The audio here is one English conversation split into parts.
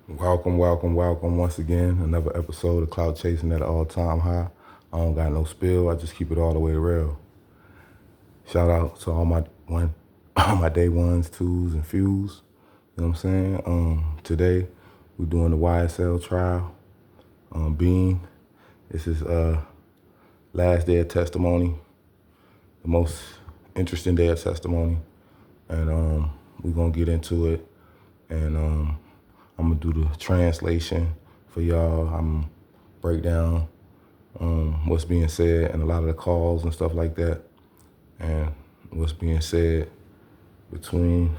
Welcome, welcome, welcome once again. Another episode of Cloud Chasing at an all-time high. I don't got no spill. I just keep it all the way real. Shout out to all all my day ones, twos, and fews. You know what I'm saying? Today we're doing the YSL trial. Bean, this is last day of testimony, the most interesting day of testimony, and we're gonna get into it. And I'm gonna do the translation for y'all. I'm gonna break down what's being said and a lot of the calls and stuff like that, and what's being said between,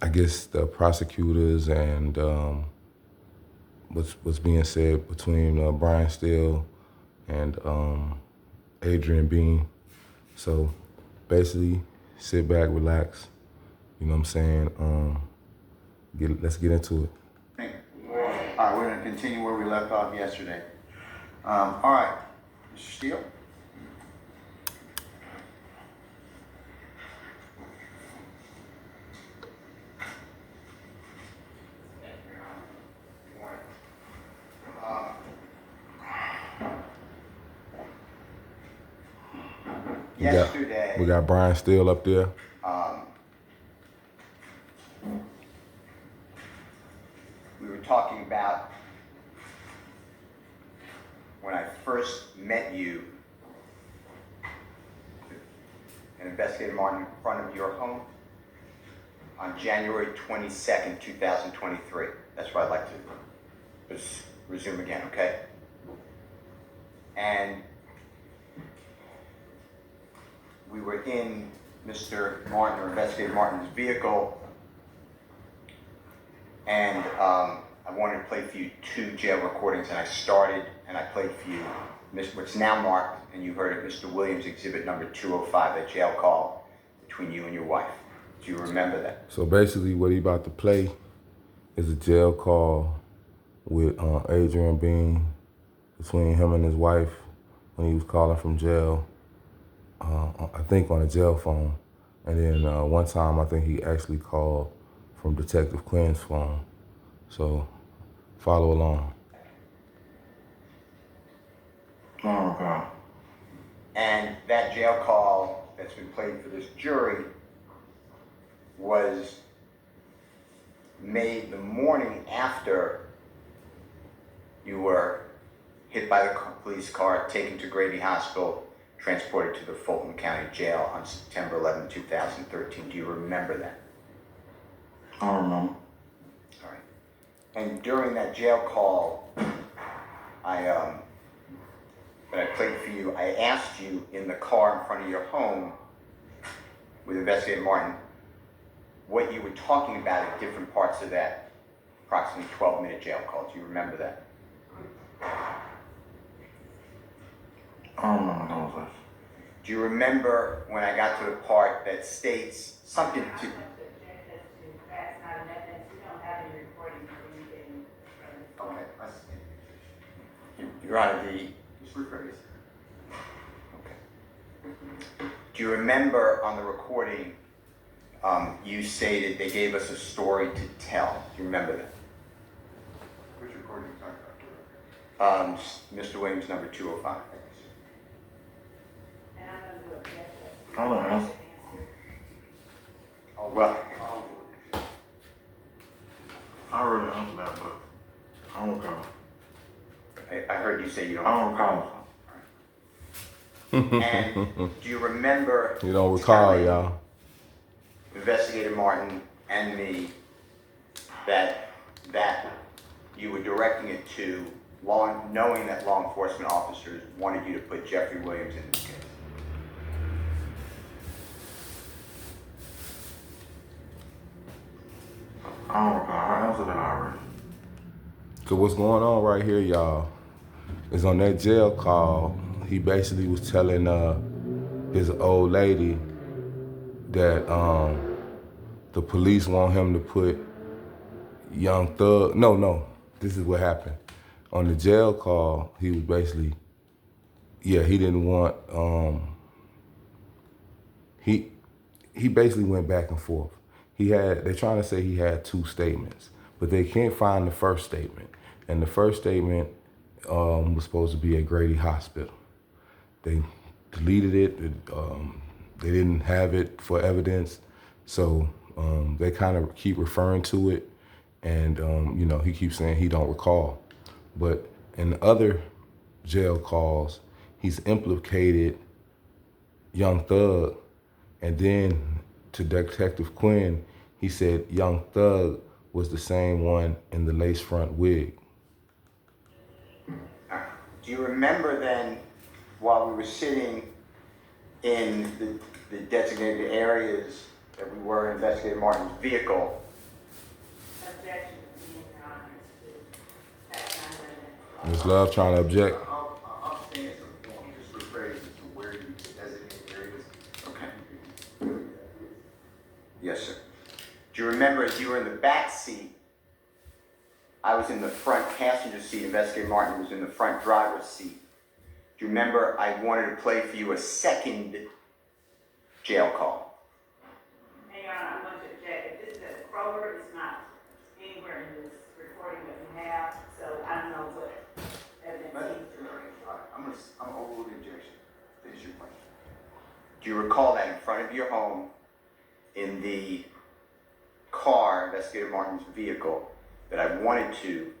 I guess, the prosecutors and what's being said between Brian Steele and Adrian Bean. So basically, sit back, relax. You know what I'm saying? Let's get into it. All right, we're going to continue where we left off yesterday. All right, Mr. Steele. Yesterday, we got Brian Steele up there. We were talking about when I first met you and Investigator Martin in front of your home on January 22nd, 2023. That's where I'd like to resume again, okay? And we were in Mr. Martin, or Investigator Martin's vehicle, and I wanted to play for you 2 jail recordings, and I started and I played for you what's now marked, and you heard it, Mr. Williams exhibit number 205, a jail call between you and your wife. Do you remember that? So basically what he about to play is a jail call with Adrian Bean between him and his wife when he was calling from jail, I think on a jail phone. And then one time I think he actually called from Detective Quinn's phone. So follow along. Oh, God. And that jail call that's been played for this jury was made the morning after you were hit by the police car, taken to Grady Hospital, transported to the Fulton County Jail on September 11, 2013. Do you remember that? I don't remember. All right. And during that jail call, that I played for you, I asked you in the car in front of your home with Investigator Martin what you were talking about at different parts of that approximately 12-minute jail call. Do you remember that? I don't remember those things. Do you remember when I got to the part that states something to... Okay. Your Honor, just rephrase. Okay. Do you remember on the recording, you stated they gave us a story to tell? Do you remember that? Which recording are you talking about? Mr. Williams, number 205. I don't know. Oh, well. I already answered that, but I don't recall. I heard you say you don't. I don't recall. And do you remember? You don't recall, y'all. Investigator Martin and me that you were directing it to knowing that law enforcement officers wanted you to put Jeffrey Williams in this case. I don't recall. I answered that already. So what's going on right here, y'all, is on that jail call, he basically was telling his old lady that the police want him to put Young Thug. No, this is what happened. On the jail call, he was basically, he didn't want, he basically went back and forth. they're trying to say he had two statements, but they can't find the first statement. And the first statement was supposed to be at Grady Hospital. They deleted it. They didn't have it for evidence. So they kind of keep referring to it. And, he keeps saying he don't recall. But in the other jail calls, he's implicated Young Thug. And then to Detective Quinn, he said Young Thug was the same one in the lace front wig. Do you remember then, while we were sitting in the designated areas that we were in Investigator Martin's vehicle? Objection, Your Honor, to that kind of. Ms. Love trying to object. I'll stand to the point, just rephrase as to where you designated areas. Okay. Yes, sir. Do you remember as you were in the back seat, I was in the front passenger seat, Investigator Martin was in the front driver's seat. Do you remember I wanted to play for you a second jail call? Your Honor, I'm going to object. If this is at Kroger, it's not anywhere in this recording that we have, so I don't know what evidence he's doing. I'm overruling the objection. Finish your question. Do you recall that in front of your home, in the car, Investigator Martin's vehicle, that I wanted to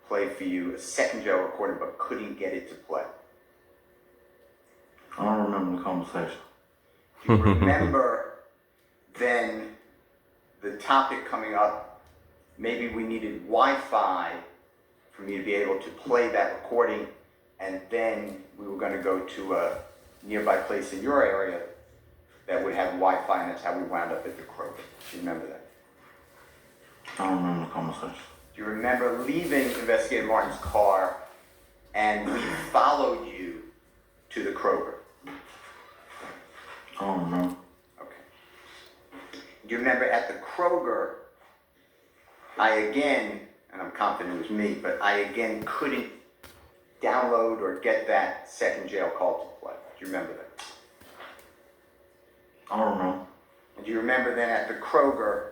play for you a second jail recording but couldn't get it to play? I don't remember the conversation. Do you remember then the topic coming up, maybe we needed Wi-Fi for me to be able to play that recording, and then we were going to go to a nearby place in your area that would have Wi-Fi, and that's how we wound up at the Kroger. Do you remember that? I don't remember the conversation. Do you remember leaving Investigator Martin's car and we followed you to the Kroger? I don't remember. Okay. Do you remember at the Kroger, I again, and I'm confident it was me, but I again couldn't download or get that second jail call to play? Do you remember that? I don't remember. And do you remember then at the Kroger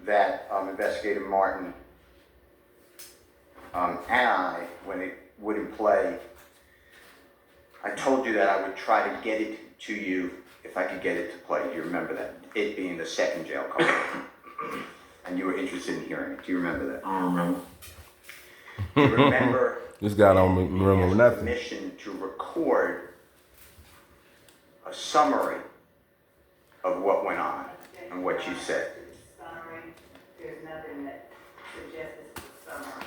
that Investigator Martin and I, when it wouldn't play, I told you that I would try to get it to you if I could get it to play. Do you remember that? It being the second jail call. And you were interested in hearing it. Do you remember that? I don't remember. Do you remember This guy don't remember nothing. permission to record a summary of what went on and what you said? Summary, there's nothing that suggests it's a summary.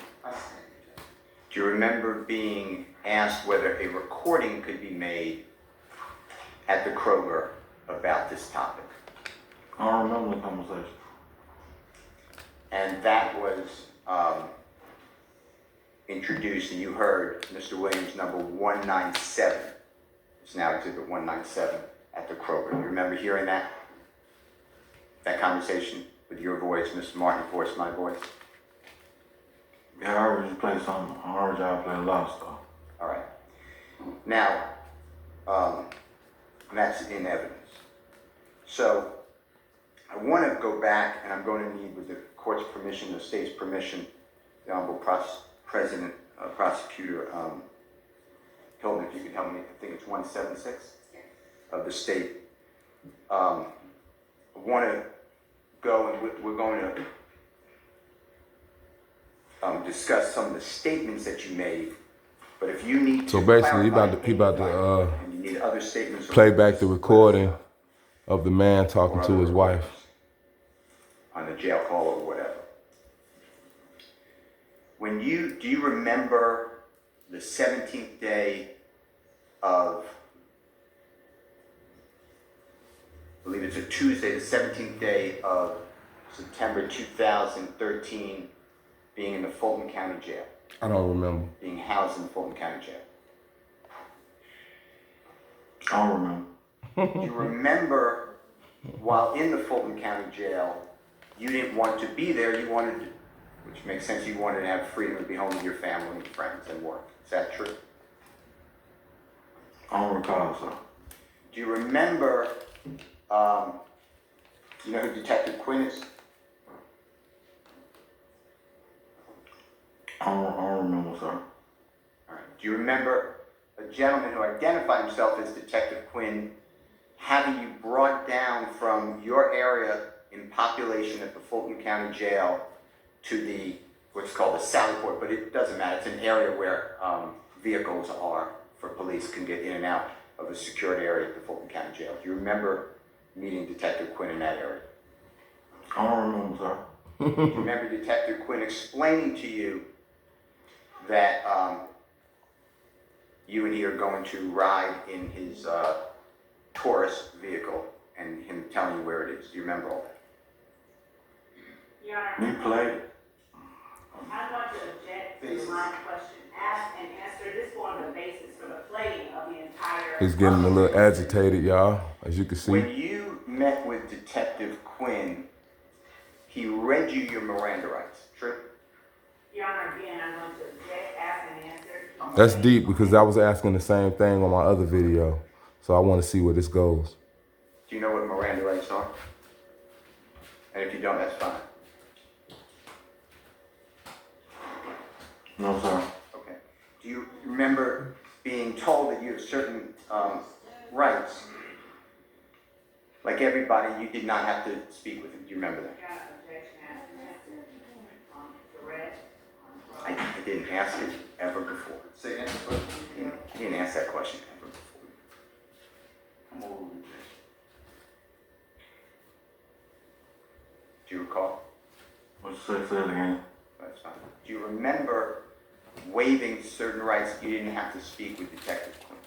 Do you remember being asked whether a recording could be made at the Kroger about this topic? I don't remember the conversation. And that was introduced, and you heard Mr. Williams number 197. It's now exhibit 197 at the Kroger. You remember hearing that? That conversation with your voice, Mr. Martin's voice, my voice? Yeah, I heard you play something. I heard y'all play a lot of stuff. All right. Now, that's in evidence. So, I want to go back, and I'm going to need, with the court's permission, the state's permission, the Honorable Prosecutor Hilton, if you could help me, I think it's 176 of the state. I want to go, and we're going to discuss some of the statements that you made, but if you need to So basically, he clarify about to and you need other statements, play back the recording of the man talking to his wife. on the jail call or whatever. Do you remember the 17th day of, I believe it's a Tuesday, the 17th day of September 2013, being in the Fulton County Jail, I don't remember. being housed in the Fulton County Jail? I don't remember. Do you remember, while in the Fulton County Jail, you didn't want to be there, you wanted to, which makes sense, you wanted to have freedom to be home with your family and friends and work. Is that true? I don't recall, sir. Do you remember You know who Detective Quinn is? I don't remember, sir. All right. Do you remember a gentleman who identified himself as Detective Quinn having you brought down from your area in population at the Fulton County Jail to the, what's called the Sally Port, but it doesn't matter. It's an area where vehicles are for police can get in and out of a secured area at the Fulton County Jail. Do you remember meeting Detective Quinn in that area? I don't remember, sir. Do you remember Detective Quinn explaining to you that you and he are going to ride in his Taurus vehicle and him telling you where it is? Do you remember all that? Your You Honor, played. I'm going to object to the line of question asked and answer. This form the basis for the playing of the entire. He's getting a little agitated, y'all, as you can see. When you met with Detective Quinn, he read you your Miranda rights. True? Your Honor, again, I'm going to object, ask and answer. That's deep because I was asking the same thing on my other video. So I want to see where this goes. Do you know what Miranda rights are? And if you don't, that's fine. No, sir. Okay. Do you remember being told that you have certain rights? Like everybody, you did not have to speak with him. Do you remember that? Your Honor, objection, ask and answer. Correct. I didn't ask it ever before. Say again, but I didn't ask that question ever before. come over. Do you recall? What you say it again? That's fine. Do you remember waiving certain rights that you didn't have to speak with Detective Quinn?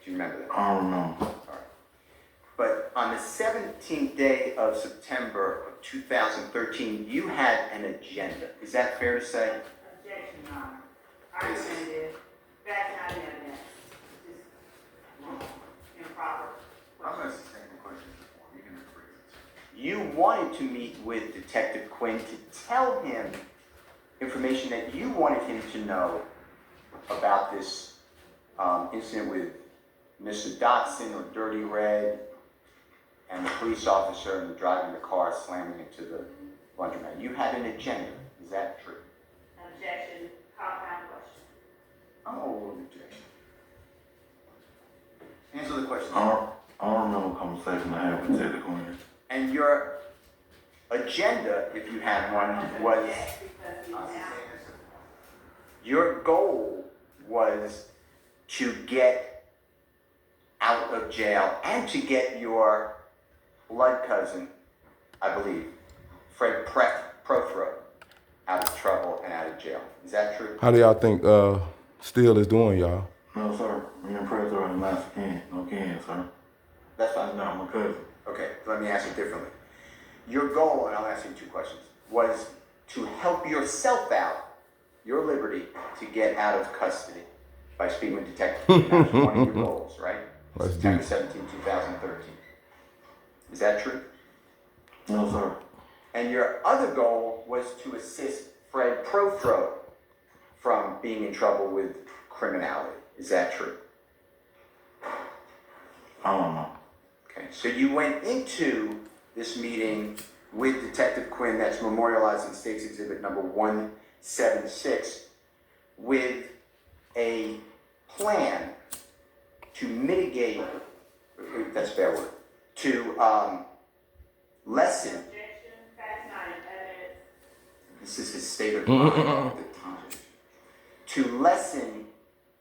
Do you remember that? I don't remember. All right. But on the 17th day of September of 2013, you had an agenda. Is that fair to say? Objection, Your Honor. Argument is, that's not evidence. Just improper. I'm gonna ask the question before you can rephrase it. You wanted to meet with Detective Quinn to tell him information that you wanted him to know about this incident with Mr. Dotson or Dirty Red and the police officer and driving the car slamming into the laundromat. You had an agenda. Is that true? Objection, compound question. Oh, objection. Answer the question. I don't remember a conversation I had with Teddy Quinn. And your agenda, if you had one, was Object because he's now. your goal was to get out of jail and to get your blood cousin, I believe, Fred Prothro, out of trouble and out of jail. Is that true? How do y'all think Steele is doing, y'all? No, sir. Me and Predator are not no kin, sir. That's That's fine. not my cousin. Okay, let me ask it differently. Your goal, and I'll ask you two questions, was to help yourself out, your liberty, to get out of custody by speaking with Detective Quinn. That was one of your goals, right? That's September deep. 17, 2013. Is that true? No, sir. And your other goal was to assist Fred Prothro from being in trouble with criminality. Is that true? I don't know. Okay, so you went into this meeting with Detective Quinn, that's memorialized in State's Exhibit number 176, with a plan to mitigate, that's a fair word, to lessen, Objection, that's not an evidence. this is his state of mind at the time, to lessen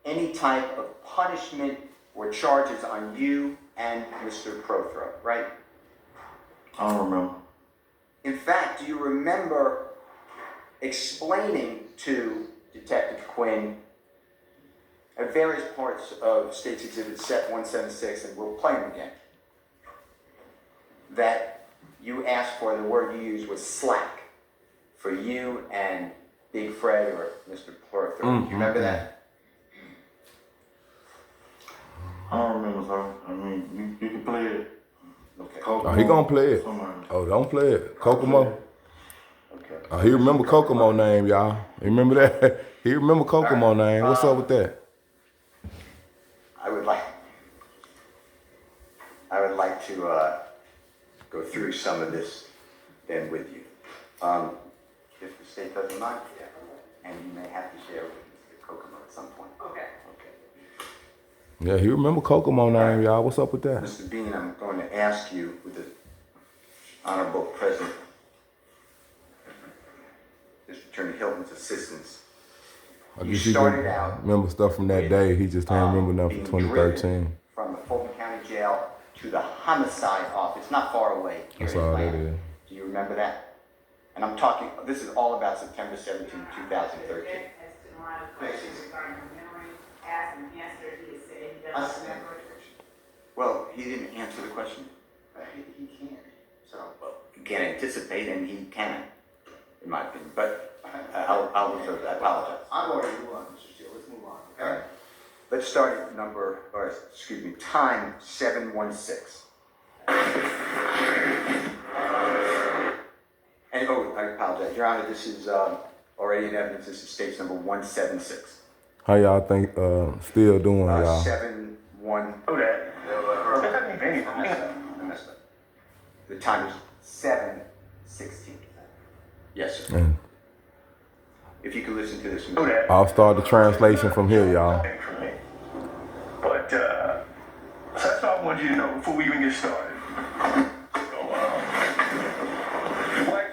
any type of punishment or charges on you and Mr. Prothro, right? I don't remember. In fact, do you remember explaining to Detective Quinn at various parts of State's Exhibit Set 176, and we'll play them again, that you asked for, the word you used was slack, for you and Big Fred or Mr. Prothro. Do you remember that? I don't remember, sir. I mean, you can play it. Okay. Kokomo, Oh, he gonna play it. somewhere. Oh, don't play it. Kokomo. Okay. Oh, he remember Kokomo name, y'all. He remember that? He remember Kokomo name. What's up with that? I would like to go through some of this then with you. If the state doesn't mind, and you may have to share with Mr. Kokomo at some point. Okay. Yeah, he remember Kokomo name, y'all. What's up with that? Mr. Bean, I'm going to ask you, with the Honorable President, District Attorney Hilton's assistance, I you guess he started can out remember stuff from that day. He just can't remember nothing being from 2013. driven from the Fulton County Jail to the homicide office, not far away. Here That's in all that Atlanta. is. Do you remember that? And I'm talking, this is all about September 17, 2013. As to the line of questions regarding the memory, asked and answered, he has said he doesn't remember. Well, he didn't answer the question. He can't, so. Well, you can't anticipate, and he can, in my opinion. But I'll reserve that. I apologize. I'm already moved on, Mr. Steele, let's move on. All right. Let's start at time 716. And, I apologize. Your Honor, this is already in evidence. This is stage number 176. How y'all think still doing, y'all? 7-1. Oh, that. I messed up. The time is 7:16. Yes, sir. And If you could listen to this. Oh, that. I'll start the translation from here, y'all. For me. But, so that's all I wanted you to know before we even get started.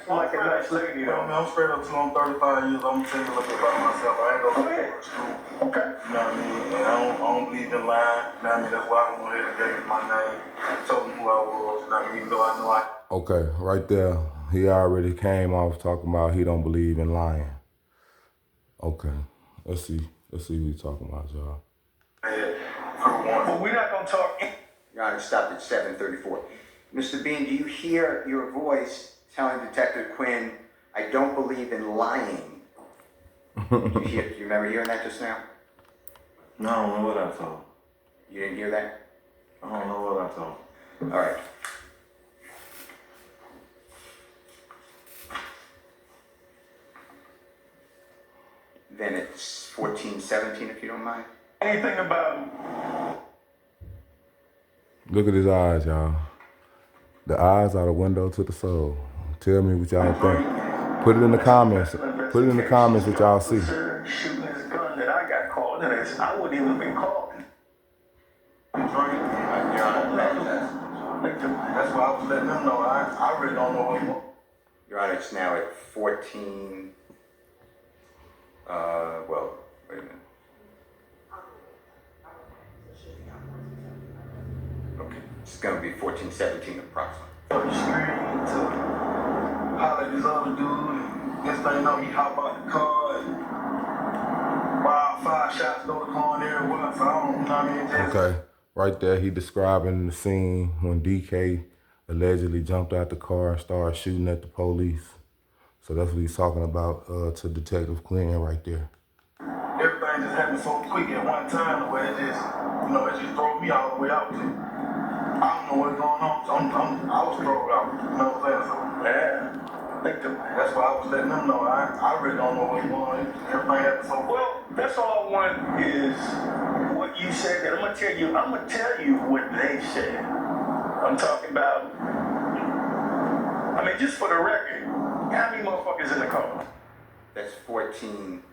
Like a nice lady, you know. I'm straight up till I'm 35 years. I'm gonna tell you a little bit about myself. I ain't gonna go to school. Okay. You know what I mean? And I don't believe in lying. You know what I mean? That's why I went ahead and gave him my name. Told him who I was. You know what I mean? Even though I know I. Okay, right there. He already came off talking about he don't believe in lying. Okay, let's see what he's talking about, y'all. But we're not gonna talk. Your Honor, stopped at 7:34. Mr. Bean, do you hear your voice telling Detective Quinn, I don't believe in lying? Do you remember hearing that just now? No, I don't know what I thought. You didn't hear that? I don't know what I thought. All right. Then it's 14:17, if you don't mind. Anything about Look at his eyes, y'all. The eyes are the window to the soul. Tell me what y'all think. Put it in the comments. Put it in the comments what y'all see. shooting his gun that I got called, and I wouldn't even been called. Your Honor, that's why I was letting them know. I really don't know what he wants. Your Honor, it's now at 14. Wait a minute. Okay, it's going to be 14:17 approximately. The screen to holler at this other dude, and next thing you know, he hop out the car, and wild 5 shots go to car and everywhere. So I don't, you know what I mean? Just, Okay, right there, he describing the scene when DK allegedly jumped out the car and started shooting at the police. So that's what he's talking about to Detective Clinton right there. everything just happened so quick at one time, where it just, it just threw me all the way out. I don't know what's going on. So I was thrown out. You know what I'm saying? So, Yeah. that's why I was letting them know. I really don't know what's going on. Everything happened so quick. Well, that's all I want is what you said. And I'm gonna tell you what they said. I'm talking about. I mean, just for the record, how many motherfuckers in the car? That's 14.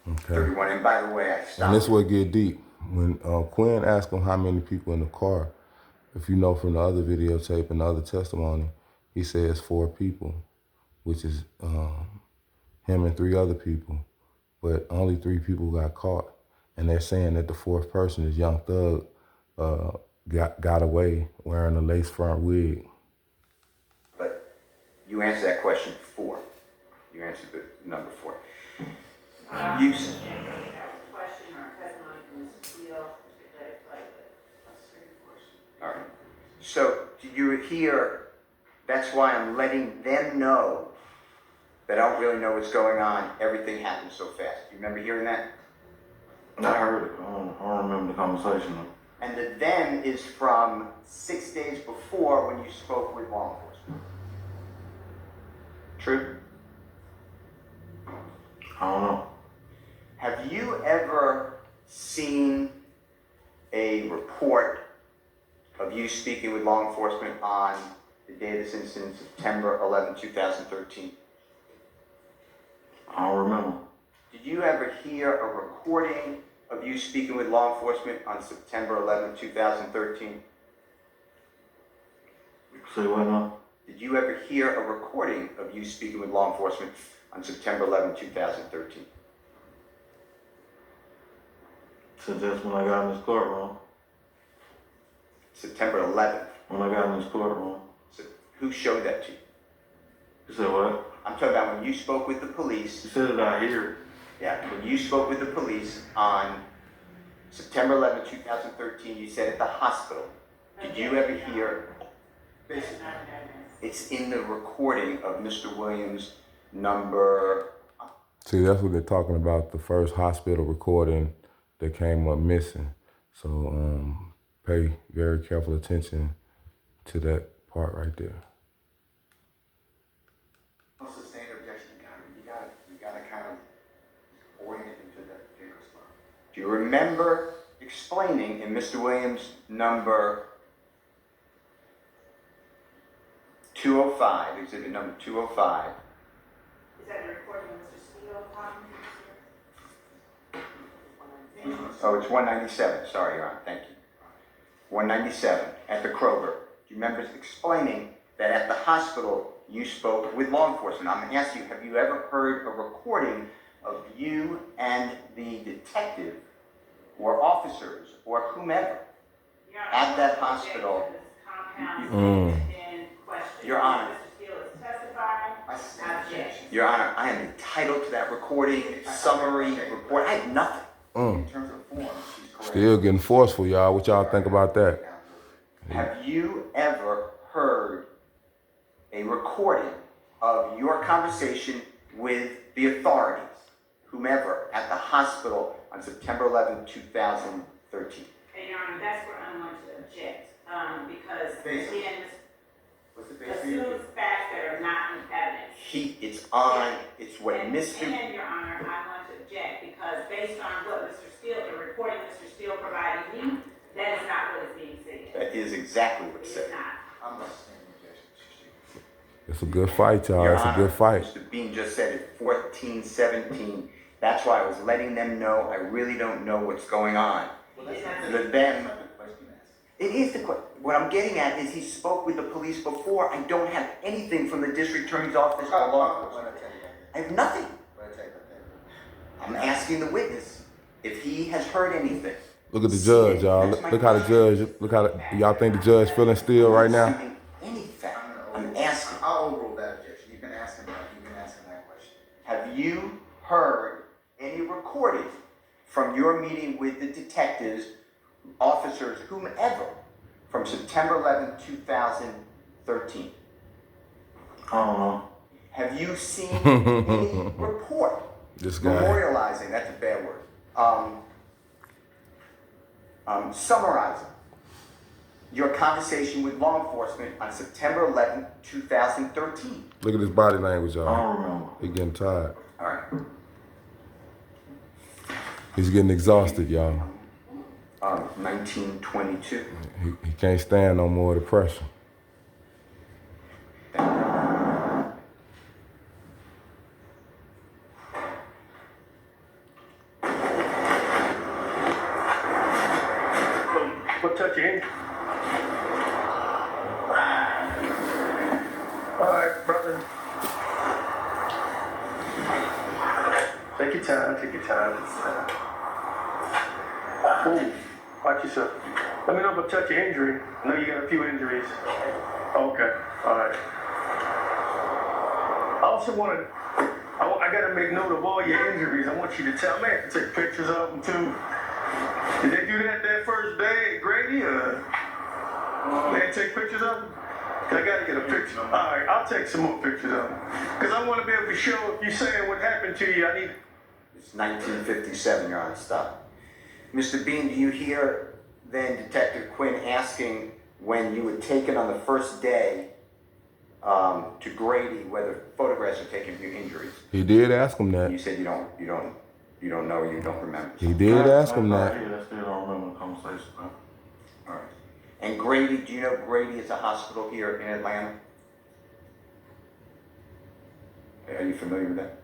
Okay. 31. And by the way, I stopped. And this what get deep. When Quinn asked him how many people in the car, if you know from the other videotape and the other testimony, he says 4 people, which is him and 3 other people. But only 3 people got caught. And they're saying that the 4th person is Young Thug got away wearing a lace front wig. But you answered that question 4. You answered the number 4. You said. Question or testimony from Mr. Steele, let it play with. All right. So, did you hear? That's why I'm letting them know that I don't really know what's going on. Everything happened so fast. You remember hearing that? I heard it. I don't remember the conversation. And the then is from 6 days before when you spoke with law enforcement. True? I don't know. Have you ever seen a report of you speaking with law enforcement on the day of this incident, September 11, 2013? I don't remember. Did you ever hear a recording of you speaking with law enforcement on September 11, 2013? Say what now? Did you ever hear a recording of you speaking with law enforcement on September 11, 2013? Since that's when I got in this courtroom. September 11th. When I got in this courtroom. So who showed that to you? You said what? I'm talking about when you spoke with the police. You said it out here. Yeah, when you spoke with the police on September 11, 2013, you said at the hospital. Did you ever hear? It's in the recording of Mr. Williams' number. See, that's what they're talking about, the first hospital recording that came up missing. So pay very careful attention to that part right there. Sustained objection, you gotta kind of orient it into that particular spot. Do you remember explaining in Mr. Williams' number 205, exhibit number 205? Is that the recording of Mr. Steele talking to you, sir? Oh, it's 197. Sorry, Your Honor. Thank you. 197 at the Kroger. Do you remember explaining that at the hospital you spoke with law enforcement? I'm going to ask you, have you ever heard a recording of you and the detective or officers or whomever at that hospital? Your Honor. Mr. Steele is testifying. Your Honor, I am entitled to that recording, summary report. I have nothing. In terms of form, she's correct. Still getting forceful, y'all. What y'all think about that? Have you ever heard a recording of your conversation with the authorities, whomever, at the hospital on September 11, 2013? And Your Honor, that's where I'm going to object, because Basis. again, What's the basis? assumes facts that are not in evidence. It's what Mr. And Your Honor, I want to object because based on what Mr. Steele, the recording Mr. Steele provided me, that is not what is being said. That is exactly It what's is said. not. I'm not saying objection. It's a good fight, y'all. Your It's a Honor, good fight. Mr. Bean just said it, 14-17. That's why I was letting them know I really don't know what's going on. It is the question. What I'm getting at is he spoke with the police before. I don't have anything from the district attorney's office or law enforcement. I have nothing. I'm asking the witness if he has heard anything. Look at the judge, y'all. Look how the judge. Y'all think the judge feeling still right now? I'm not assuming any fact. I'm asking. I'll overrule that objection. You can ask him that question. Have you heard any recording from your meeting with the detectives, officers, whomever, from September 11, 2013? I don't know. Have you seen any report This guy. memorializing, that's a bad word, summarizing your conversation with law enforcement on September 11, 2013? Look at his body language, I y'all. don't remember. He getting tired. All right. He's getting exhausted, y'all. 1922. He can't stand no more of the pressure. What touch your hand? All right, brother. Take your time, take your time. Ooh, watch yourself. Let me know if I touch your injury. I know you got a few injuries. Okay, all right. I also I gotta make note of all your injuries. I want you to tell me. I can take pictures of them too. Did they do that first day at Grady? They didn't take pictures of them? I gotta get a picture. All right, I'll take some more pictures of them. Because I want to be able to show if you're saying what happened to you, I need... It's 1957, Your Honor. Stop. Mr. Bean, do you hear then Detective Quinn asking when you were taken on the first day to Grady whether photographs were taken of your injuries? He did ask him You that. said you don't know or you don't remember. He did ask him that. Yeah, I still don't remember the conversation. All right. And Grady, do you know Grady is a hospital here in Atlanta? Are you familiar with that?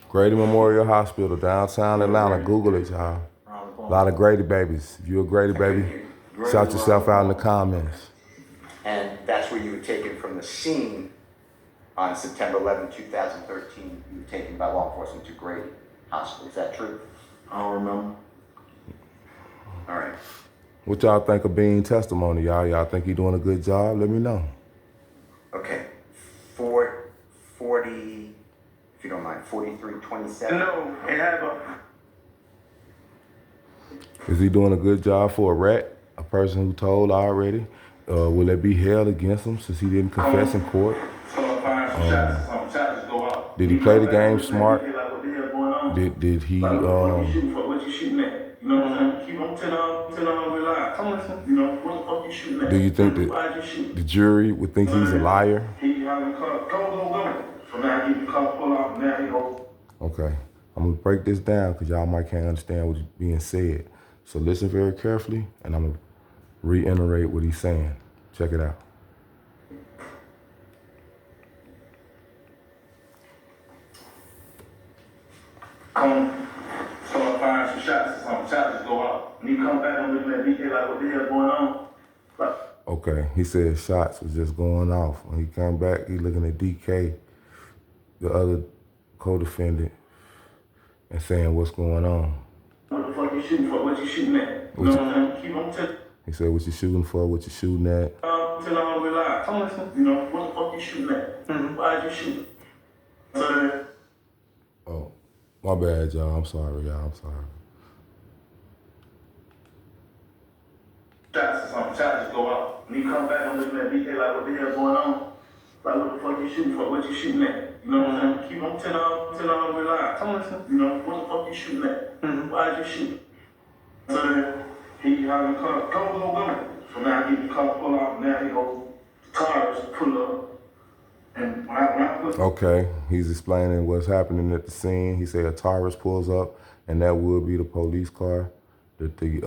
Grady Memorial Hospital, downtown Atlanta. Google it, y'all. A lot of Grady babies. If you're a Grady baby, shout yourself out in the comments. And that's where you were taken from the scene on September 11, 2013. You were taken by law enforcement to Grady Hospital. Is that true? I don't remember. All right. What y'all think of Bean's testimony, y'all? Y'all think he doing a good job? Let me know. Okay. 40, if you don't mind, 4327. No, it have a. Is he doing a good job for a rat? A person who told already? Will it be held against him since he didn't confess in court? Did he play the game smart? Did he What you shooting for? What you shooting at? You know what I'm saying? Keep on 10 on relax. I'm listening. You know, what the fuck you shooting at? Do you think Why'd you shoot? that the jury would think he's a liar? He having car. Go. So now he get the car pull out, and now he go. Okay, I'm gonna break this down because y'all might can't understand what's being said. So listen very carefully, and I'm gonna reiterate what he's saying. Check it out. Come, start firing some shots or something. Shots just go out. And he come back and looking at DK like, what the hell going on? Like, Okay, he said shots was just going off. When he come back, he looking at DK, the other co-defendant, and saying what's going on. what the fuck you shooting for? What you shooting at? You know what I'm saying? Keep on 10 He said, what you shooting for? What you shooting at? on relax. I'm listening. You know, what the fuck you shooting at? Why'd you shoot? So Oh, my bad, y'all. I'm sorry, y'all. I'm sorry. shots or something. Shots just go out. And he come back and looking at DK like, what the hell going on? Like, what the fuck you shooting for? What you shooting at? You know what I'm saying? Keep on 10 on relax. I'm listening. You know, what the fuck you shooting at? Why'd you shoot? So then he having the car. Go. So now he get the car pull out, and now he go, the tires pull up. And when I put Okay, he's explaining what's happening at the scene. He said a Taurus pulls up, and that would be the police car that the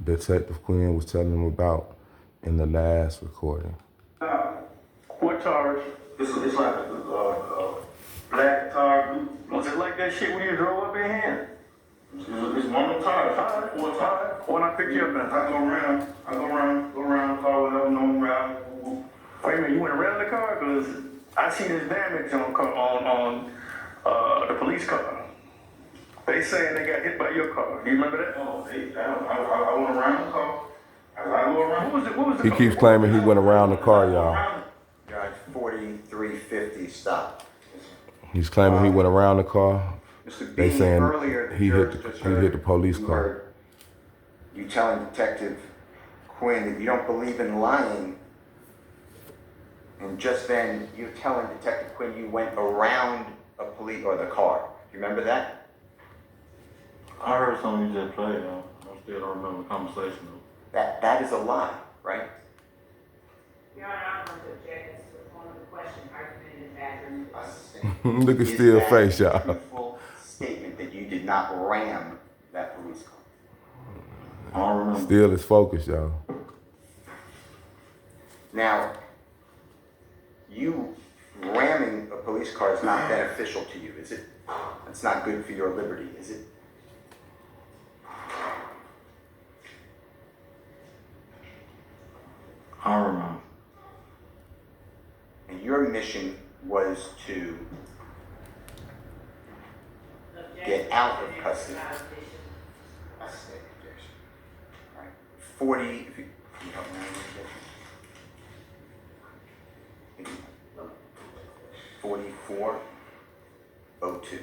Detective Quinn was telling him about in the last recording. What charge? It's like a black tire. Was it like that shit when you drove up in hand? It's one of them tires. Four tires. When I picked you up, then. I go around the car, whatever, no route. Wait a minute, you went around the car? Because I seen this damage on the police car. They saying they got hit by your car. Do you remember that? No, I went around the car. As I go around. What was the He car? keeps claiming he went around the car, y'all. Guys, 4350, stop. He's claiming he went around the car. Mr. They Bean, saying earlier, the he judge hit just he hit the police you car. heard you telling Detective Quinn that you don't believe in lying, and just then you're telling Detective Quinn you went around a police or the car. Do you remember that? I heard something you just played, though. I still don't remember the conversation, though. That is a lie, right? Your Honor, I'm going to object as to the form of the question, argument in badger. Look at Is still that face, a y'all. truthful statement that you did not ram that police car? I don't remember. Still is focused, y'all. Now, you ramming a police car is not beneficial to you, is it? It's not good for your liberty, is it? I don't remember. And your mission was to get out of custody. That's the objection. All right. 40, if you help me out with this. 4402.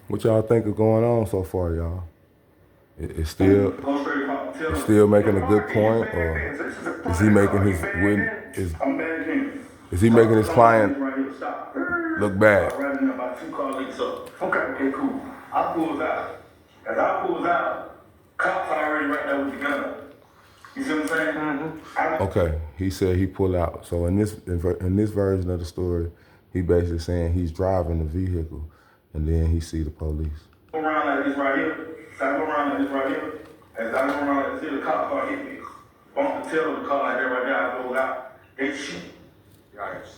What y'all think is going on so far, y'all? It's still making a good point, or is he making his is he making his client look bad? Okay, cool. I pulls out. As I pulls out, cops already right there with the gun. You see what I'm saying? Mm-hmm. Okay, he said he pulled out. So in this version of the story, he basically saying he's driving the vehicle, and then he see the police. Go around like this right here. So I go around like this right here. As I go around and see the cop car hit me, bump the tail of the car like that right there, I go out, they shoot. Your Honor, it's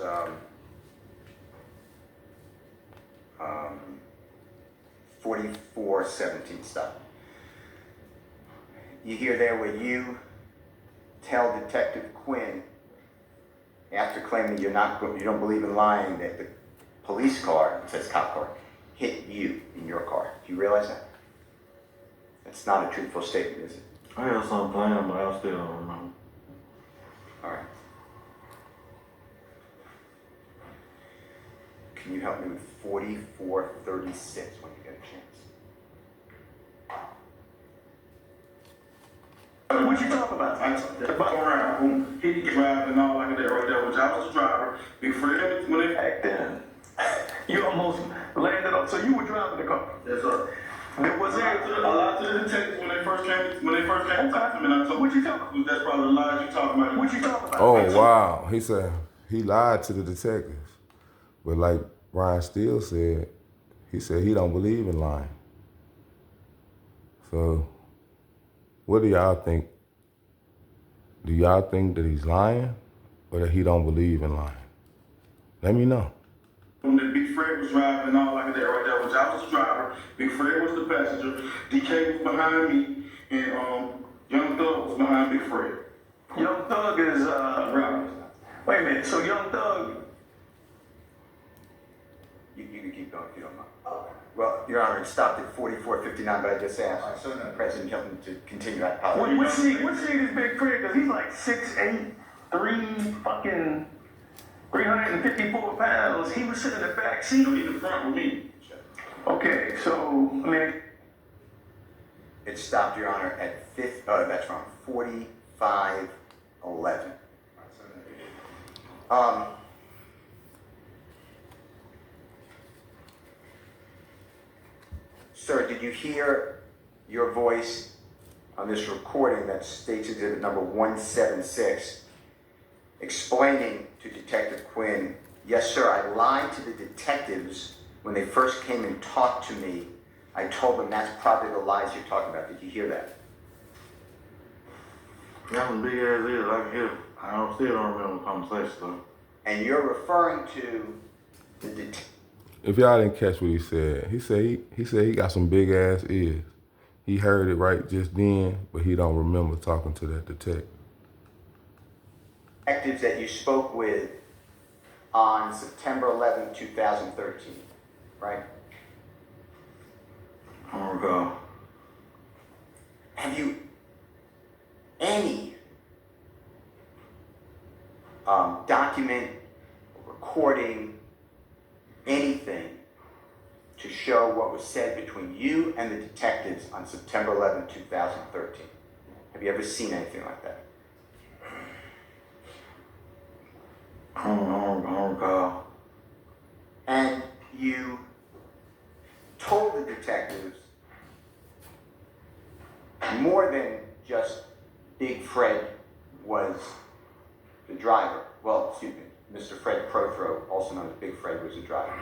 4417 stop. You hear there where you tell Detective Quinn, after claiming you don't believe in lying, that the police car, it says cop car, hit you in your car. Do you realize that? That's not a truthful statement, is it? I had something planned, but I still don't remember. All right. Can you help me with 4436 when you get a chance? What you talking about? I talked around, boom, he drive and all like that right there, which I was the driver. Big Fred, when they back then, you almost landed up. So you were driving the car. Yes, sir. Was there a lot to the detectives when they first came to talk to me, and I told What you talking about? that's probably the lies you talking about. What you talking about? Oh, wow. He said he lied to the detectives. But like Ryan Steele said, he said he don't believe in lying. So what do y'all think? Do y'all think that he's lying or that he don't believe in lying? Let me know. When the Big Fred was driving and all like that right there, which I was the driver, Big Fred was the passenger, DK was behind me, and Young Thug was behind Big Fred. Young Thug is, wait a minute, so Young Thug, You can keep going if you don't mind. Well, Your Honor, it stopped at 4459, but I just asked President Hilton to continue. I apologize. what seat is Big Fred? Cause he's like 6'8", 354 pounds. He was sitting in the back seat. In the front with me. Okay, so, I mean, It stopped, Your Honor, at 4511. Sir, did you hear your voice on this recording that states exhibit number 176 explaining to Detective Quinn, yes, sir, I lied to the detectives when they first came and talked to me. I told them that's probably the lies you're talking about. Did you hear that? That was big ass ears, I can hear. Still don't remember the conversation though. And you're referring to the detective. If y'all didn't catch what he said he got some big ass ears. He heard it right just then, but he don't remember talking to that detective. Detectives that you spoke with on September 11, 2013, right? I don't recall. Have you any document, recording, anything to show what was said between you and the detectives on September 11, 2013? Have you ever seen anything like that? I don't recall. And you told the detectives more than just Big Fred was the driver. Well, excuse me, Mr. Fred Prothrow, also known as Big Fred, was the driver,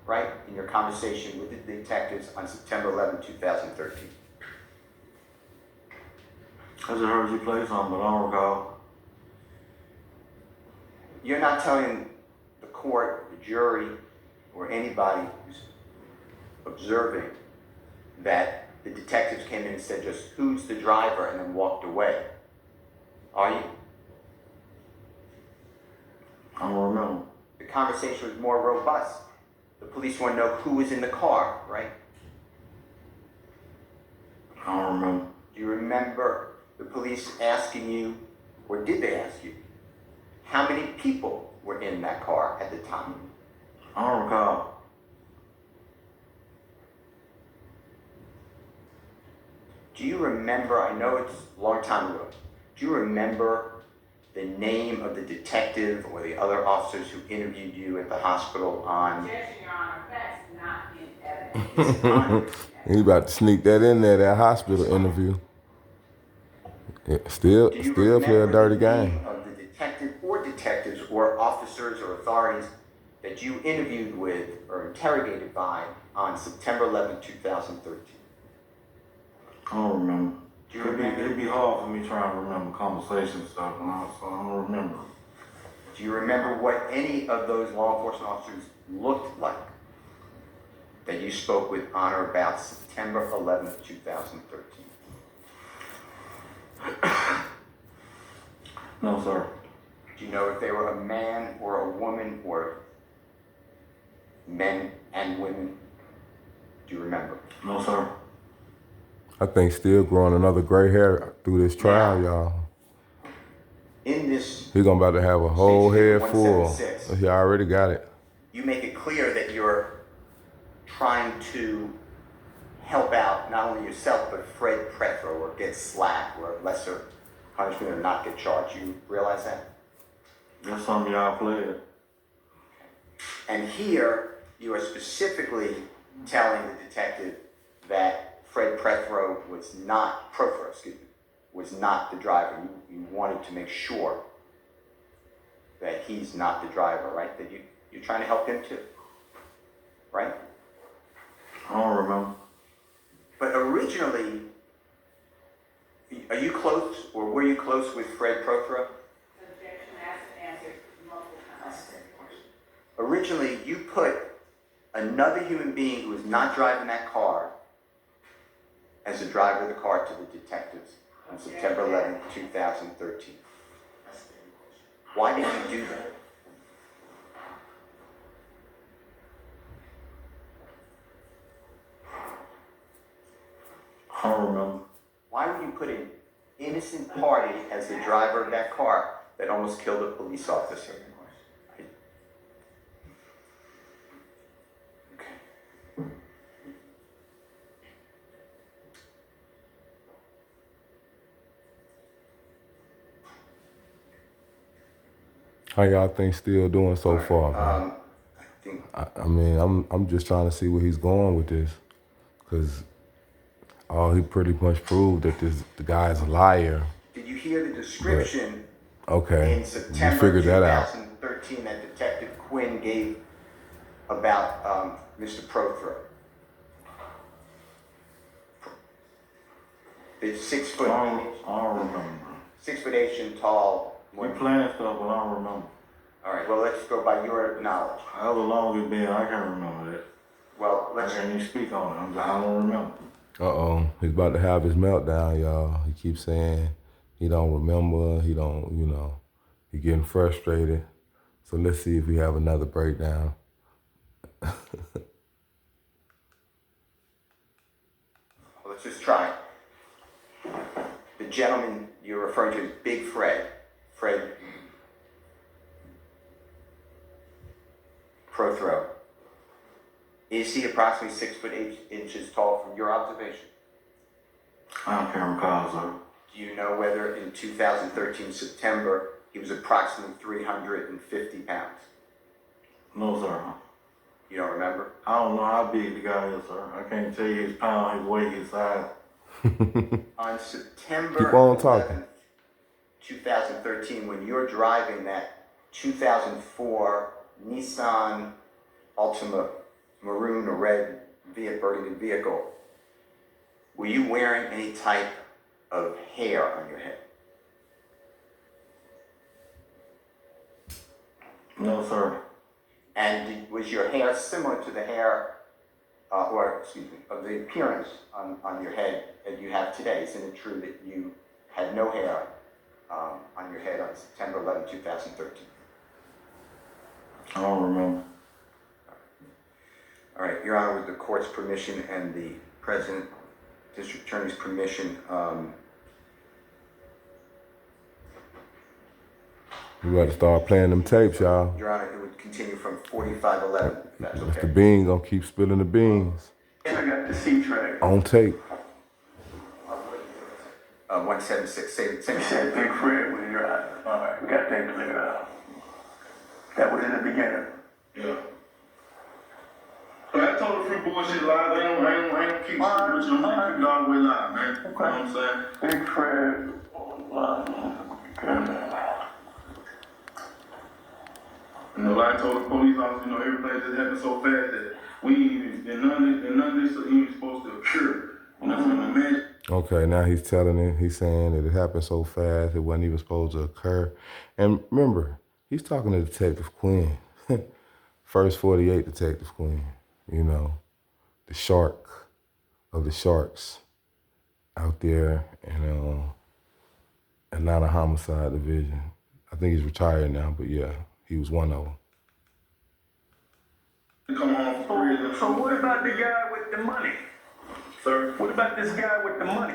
right? In your conversation with the detectives on September 11, 2013. I just heard you play something, but I don't recall. You're not telling the court, the jury, or anybody who's observing that the detectives came in and said just, who's the driver, and then walked away. Are you? I don't remember. The conversation was more robust. The police want to know who was in the car, right? I don't remember. Do you remember the police asking you, or did they ask you, how many people were in that car at the time? I don't recall. Do you remember, I know it's a long time ago, do you remember the name of the detective or the other officers who interviewed you at the hospital on... Objection, Your Honor, that's not in evidence. He about to sneak that in there, that hospital interview. Yeah, still play a dirty game. Of the detective or detectives or officers or authorities that you interviewed with or interrogated by on September 11, 2013? I don't remember. Do you remember? It'd be hard for me trying to remember conversation stuff, so I don't remember. Do you remember what any of those law enforcement officers looked like that you spoke with on or about September 11th, 2013? No, sir. Do you know if they were a man or a woman or men and women? Do you remember? No, sir. I think still growing another gray hair through this trial, y'all. In this, He gonna about to have a whole head full. 176. He already got it. you make it clear that you're trying to help out not only yourself, but Fred Prethro, or get slack, or lesser punishment, or not get charged. You realize that? That's something y'all played. And here, you are specifically telling the detective that Fred Prethro was not, was not the driver. You wanted to make sure that he's not the driver, right? That you're trying to help him too, right? I don't remember. But originally, are you close, or were you close with Fred Prethro? Objection, asked and answered multiple times. Originally, you put another human being who was not driving that car as the driver of the car to the detectives on September 11th, 2013. Why did you do that? I don't remember. Why would you put an innocent party as the driver of that car that almost killed a police officer? Okay. How y'all think still doing so far? Man? I think I mean, I'm just trying to see where he's going with this, because he pretty much proved that the guy's a liar. Did you hear the description Okay, in you September figured that out. 2013 that Detective Quinn gave about Mr. Prethro? The 6 foot, I don't remember. 6 foot 8 inch tall. We playing stuff, but I don't remember. All right. Well, let's go by your knowledge. However long it's been, I can't remember that. Well, I let's. can't even speak on it. I don't remember. He's about to have his meltdown, y'all. He keeps saying he don't remember, he don't, he getting frustrated. So let's see if we have another breakdown. Let's just try. The gentleman you're referring to is Big Fred. Fred Prethro. Is he approximately 6 foot 8 inches tall from your observation? I can't recall, sir. Do you know whether in 2013 September he was approximately 350 pounds? No, sir. You don't remember? I don't know how big the guy is, sir. I can't tell you his pound, his weight, his size. On September Keep on 11th, talking. 2013, when you're driving that 2004 Nissan Altima maroon or red burgundy vehicle, were you wearing any type of hair on your head? No, sir. And was your hair similar to the hair, of the appearance on your head that you have today? Isn't it true that you had no hair on your head on September 11, 2013? I don't remember. All right, Your Honor, with the court's permission and the President District Attorney's permission, We got to start playing them tapes, y'all. Your Honor, it would continue from 4511, if that's okay. Mr. Bean gonna keep spilling the beans. And I got the C-track. On tape. 176, say You said Big Fred was your eye. All right, we got that cleared out. That was in the beginning. Yeah. But I told a few bullshit lies. I ain't keep shit with you. I'm gonna keep it all the way live, man. You know what I'm saying? Big Fred. I told the police officer, everything just happened so fast that we ain't even, and none of this even supposed to occur. You know what I'm saying? Man. Okay, now he's telling it. He's saying that it happened so fast it wasn't even supposed to occur. And remember, he's talking to Detective Quinn, first 48 Detective Quinn. You know, the shark of the sharks out there in Atlanta Homicide Division. I think he's retired now, but yeah, he was one of them. Come on for prison. So what about the guy with the money? Sir? What about this guy with the money?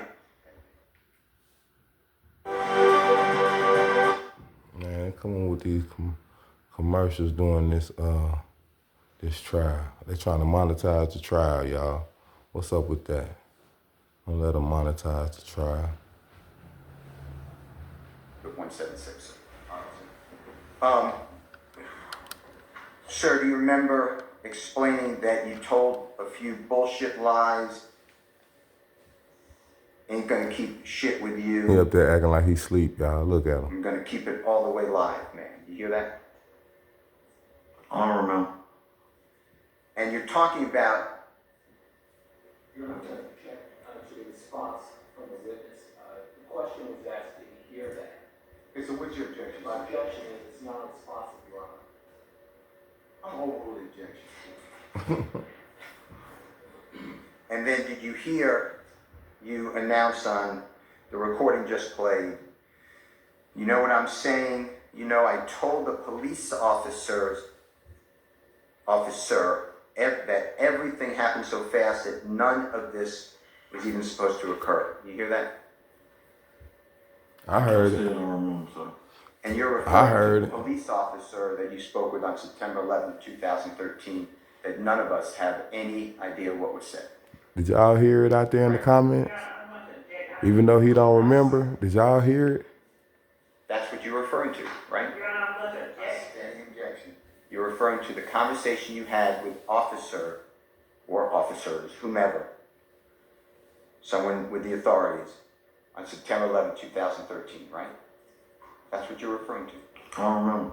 Man, come on with these commercials during this trial. They trying to monetize the trial, y'all. What's up with that? Don't let them monetize the trial. 176. Sir, do you remember explaining that you told a few bullshit lies? Ain't gonna keep shit with you. He up there acting like he sleep, y'all. Look at him. I'm gonna keep it all the way live, man. You hear that? I don't remember. And you're talking about Your Honor, to the response from the witness, the question was asked, did he hear that? Okay, so what's your objection? My objection is it's not responsive, Your Honor. I'm overruling objection. and then did you hear you announce on the recording just played, you know what I'm saying? You know, I told the police officer that everything happened so fast that none of this was even supposed to occur. You hear that? I heard Still it. don't remember, sir. And you're I referring heard to it. the police officer that you spoke with on September 11th, 2013, that none of us have any idea what was said. Did y'all hear it out there in the comments? Even though he don't remember, did y'all hear it? That's what you're referring to, right? Standing objection. You're referring to the conversation you had with officer or officers, whomever, someone with the authorities on September 11th, 2013, right? That's what you're referring to. I don't remember.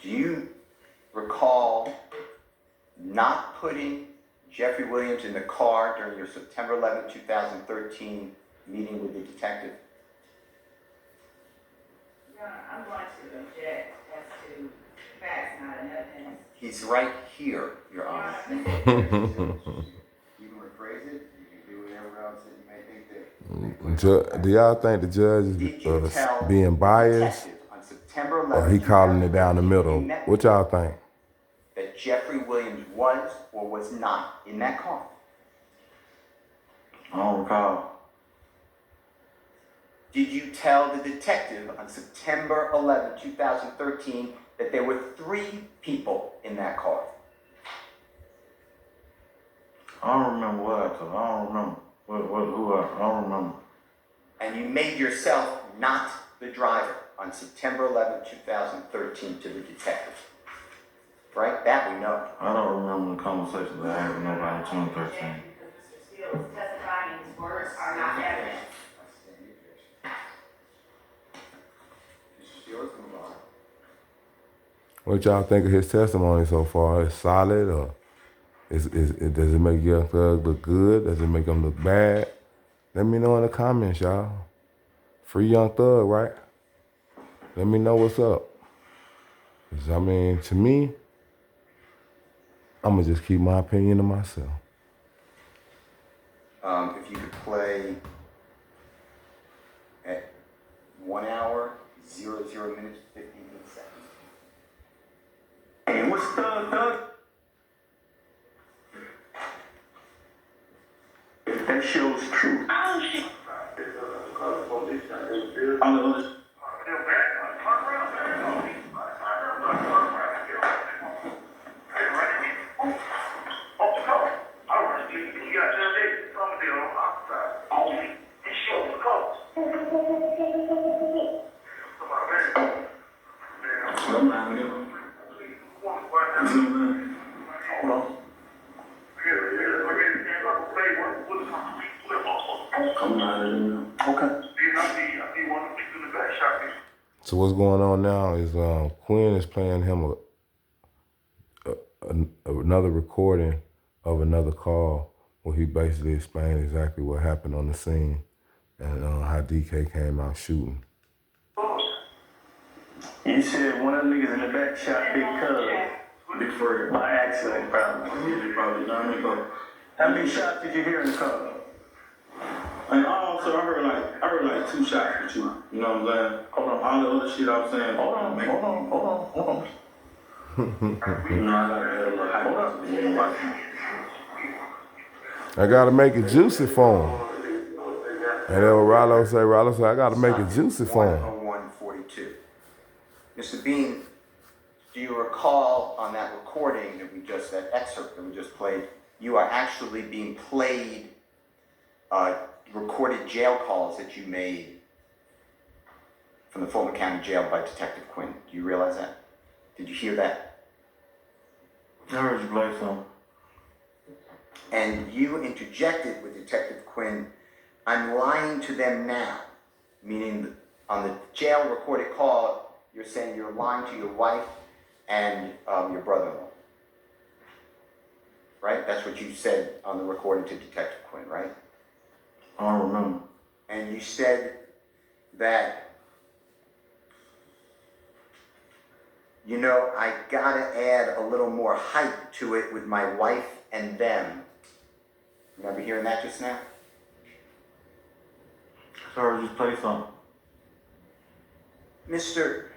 Do you recall not putting Jeffrey Williams in the car during your September 11th, 2013 meeting with the detective? Your Honor, I'm going to object as to facts, not an evidence. He's right here, Your Honor. You can rephrase it, you can do whatever else that you may think that. Do y'all think the judge Did you is tell being the biased, detective on September 11th, or he calling it down the 2013, middle? when you met What with y'all him, think? that Jeffrey Williams was or was not in that car? I don't recall. Did you tell the detective on September 11th, 2013 that there were 3 people in that car? I don't remember what I told. I don't remember. I don't remember. And you made yourself not the driver on September 11th, 2013 to the detective. Right? That we know. I don't remember the conversation that I had with nobody in 2013. Because Mr. Steele is testifying and his words are not evidence. I stand the objection. Mr. Steele, let's move on. What y'all think of his testimony so far? Is solid, or does it make Young Thug look good? Does it make him look bad? Let me know in the comments, y'all. Free Young Thug, right? Let me know what's up. 'Cause, I mean, to me, I'm gonna just keep my opinion to myself. If you could play at 1 hour, 00 minutes, 58 seconds. And what's Thug? That shows truth. All the others. Hold on. Come on. Okay. So what's going on now is Quinn is playing him another recording of another call where he basically explained exactly what happened on the scene and how DK came out shooting. You said one of the niggas in the back shot Big Cub. Big Furry. By accident, probably. Yeah, probably. Know what I mean? But How many shots did you hear in the car? and also, I heard like 2 shots with you. You know what I'm saying? Hold on. All the other shit I'm saying. Hold on. You know, I gotta add a little hype to the watch. I gotta make it juicy for him. And then what Rollo say, I gotta make it juicy for him. 101:42. Mr. Bean, do you recall on that recording that excerpt that we just played, you are actually being played recorded jail calls that you made from the Fulton County Jail by Detective Quinn. Do you realize that? Did you hear that? I heard you play some. And you interjected with Detective Quinn, I'm lying to them now, meaning on the jail recorded call, you're saying you're lying to your wife and your brother-in-law. Right? That's what you said on the recording to Detective Quinn, right? I don't remember. And you said that, you know, I gotta add a little more hype to it with my wife and them. Remember hearing that just now? I heard you play some. Mr.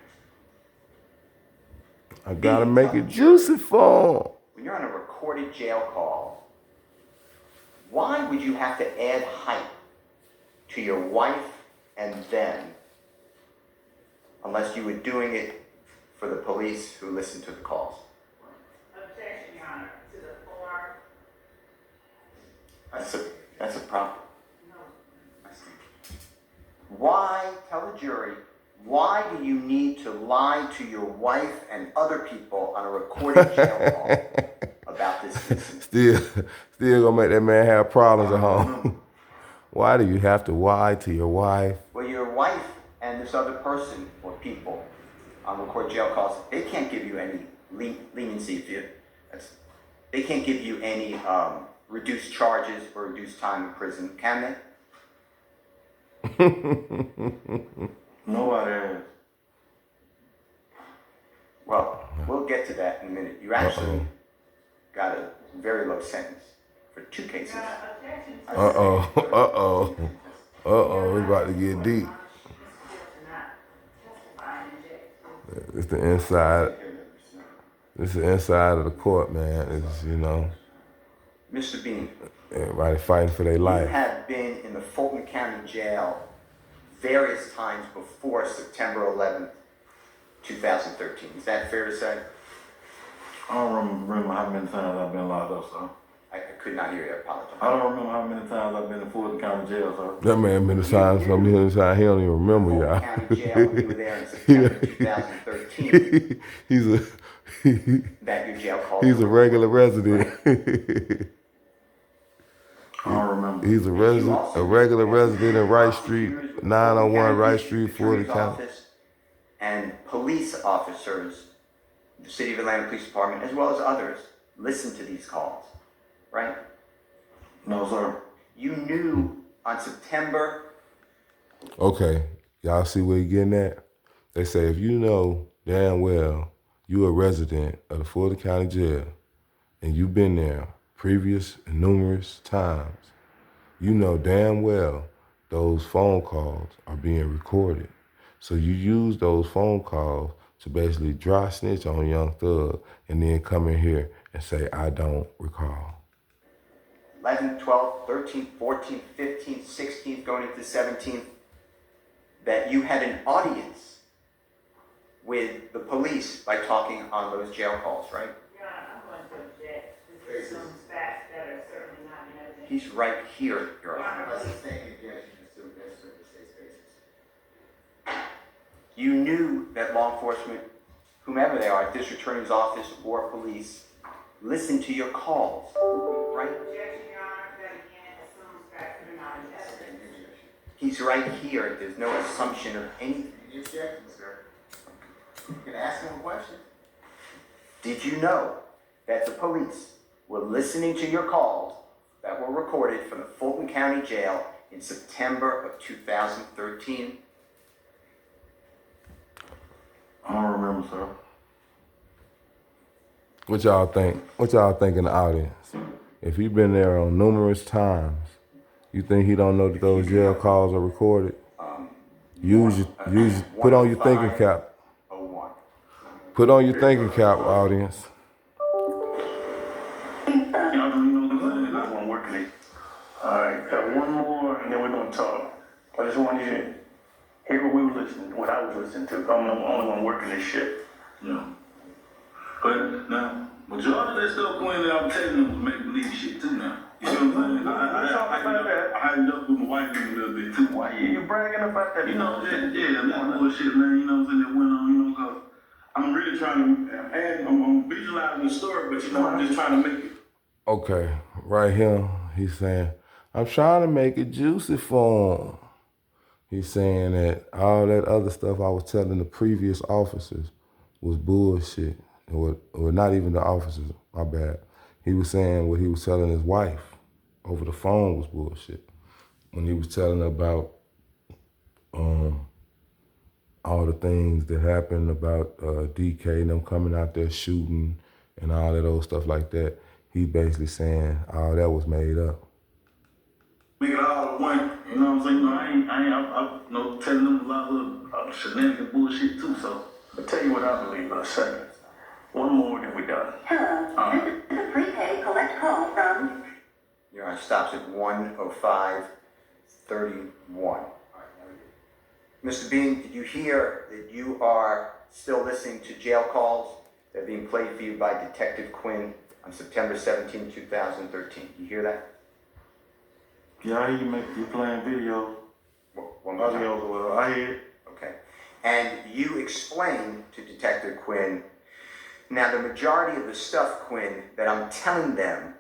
I gotta make it juicy for him. When you're on a recorded jail call, why would you have to add hype to your wife and them unless you were doing it for the police who listen to the calls? Objection, Your Honor, to the floor. That's a problem. No. I see. Why, tell the jury, why do you need to lie to your wife and other people on a recorded jail call about this incident? Still gonna make that man have problems at home. Why do you have to lie to your wife? Well, your wife and this other person or people on recorded jail calls, they can't give you any leniency if you, they can't give you any reduced charges or reduced time in prison, can they? Nobody has. Well, we'll get to that in a minute. You actually got a very low sentence for 2 cases. Objection to We about to get deep. It's the inside. It's the inside of the court, man. It's, you know, Mr. Bean, everybody fighting for their you life. have been in the Fulton County Jail various times before September 11th, 2013. Is that fair to say? I don't remember how many times I've been locked up, sir. I could not hear you. I apologize. I don't remember how many times I've been in Fulton County Jail, sir. That man been assigned so many times he don't even remember, Fulton y'all. County Jail, you were there in September 2013. That your jail call. He's a regular resident. I don't remember. He's a regular resident in Wright Street, 901 Wright Street, Fulton County. And police officers, the City of Atlanta Police Department, as well as others, listen to these calls, right? No, sir. You knew on September. Okay, y'all see where you're getting at? They say if you know damn well you're a resident of the Fulton County Jail and you've been there previous and numerous times, you know damn well those phone calls are being recorded. So you use those phone calls to basically dry snitch on Young Thug and then come in here and say, I don't recall. 11th, 12th, 13th, 14th, 15th, 16th, going into 17th, that you had an audience with the police by talking on those jail calls, right? Your Honor, I'm going to object. This is some facts that are certainly not in evidence. He's right here, Your Your Honor. Honor, Let's sustain the objection to this for the state's basis. You knew that law enforcement, whomever they are, district attorney's office or police, listen to your calls, right? objection, Your Honor, that again assumes facts that are not in evidence. He's right here. There's no assumption of anything. Any objections, sir? You can ask him a question. Did you know that the police were listening to your calls that were recorded from the Fulton County Jail in September of 2013? I don't remember, sir. What y'all think? What y'all think in the audience? If he been there on numerous times, you think he don't know that those jail calls are recorded? Put on your thinking cap. 01. Put on your thinking cap, audience. Y'all don't know what I'm saying? I want to work in it. All right, got one more, and then we're gonna talk. I just want you to hear what we were listening, what I was listening to. I'm the only one working this shit. Yeah. But now, majority of that stuff, Quinn, that I'm telling them was make believe shit too now. You know what I'm saying? I hyped up with my wife a little bit too. Why you bragging about that? You know, that bullshit, man, you know what I'm saying, that went on, you know, because I'm really trying to add, I'm visualizing the story, but you know, I'm just trying to make it. Okay, right here, he's saying, I'm trying to make it juicy for him. He's saying that all that other stuff I was telling the previous officers was bullshit. Or not even the officers, my bad. He was saying what he was telling his wife over the phone was bullshit. When he was telling her about all the things that happened about DK and them coming out there shooting and all that old stuff like that, he basically saying all that was made up. Make it all at one, you know what I'm saying? You know, I'm you know, telling them a lot of shenanigan bullshit too, so. I'll tell you what I believe in a second. One more, then we're done. Hello, this is a prepaid collect call from... Your Honor, stops at 1:05:31. Mr. Bean, did you hear that you are still listening to jail calls that are being played for you by Detective Quinn on September 17, 2013? You hear that? Yeah, I hear you playing video. One more time. Audio, well, I hear it. Okay. And you explained to Detective Quinn, now the majority of the stuff, Quinn, that I'm telling them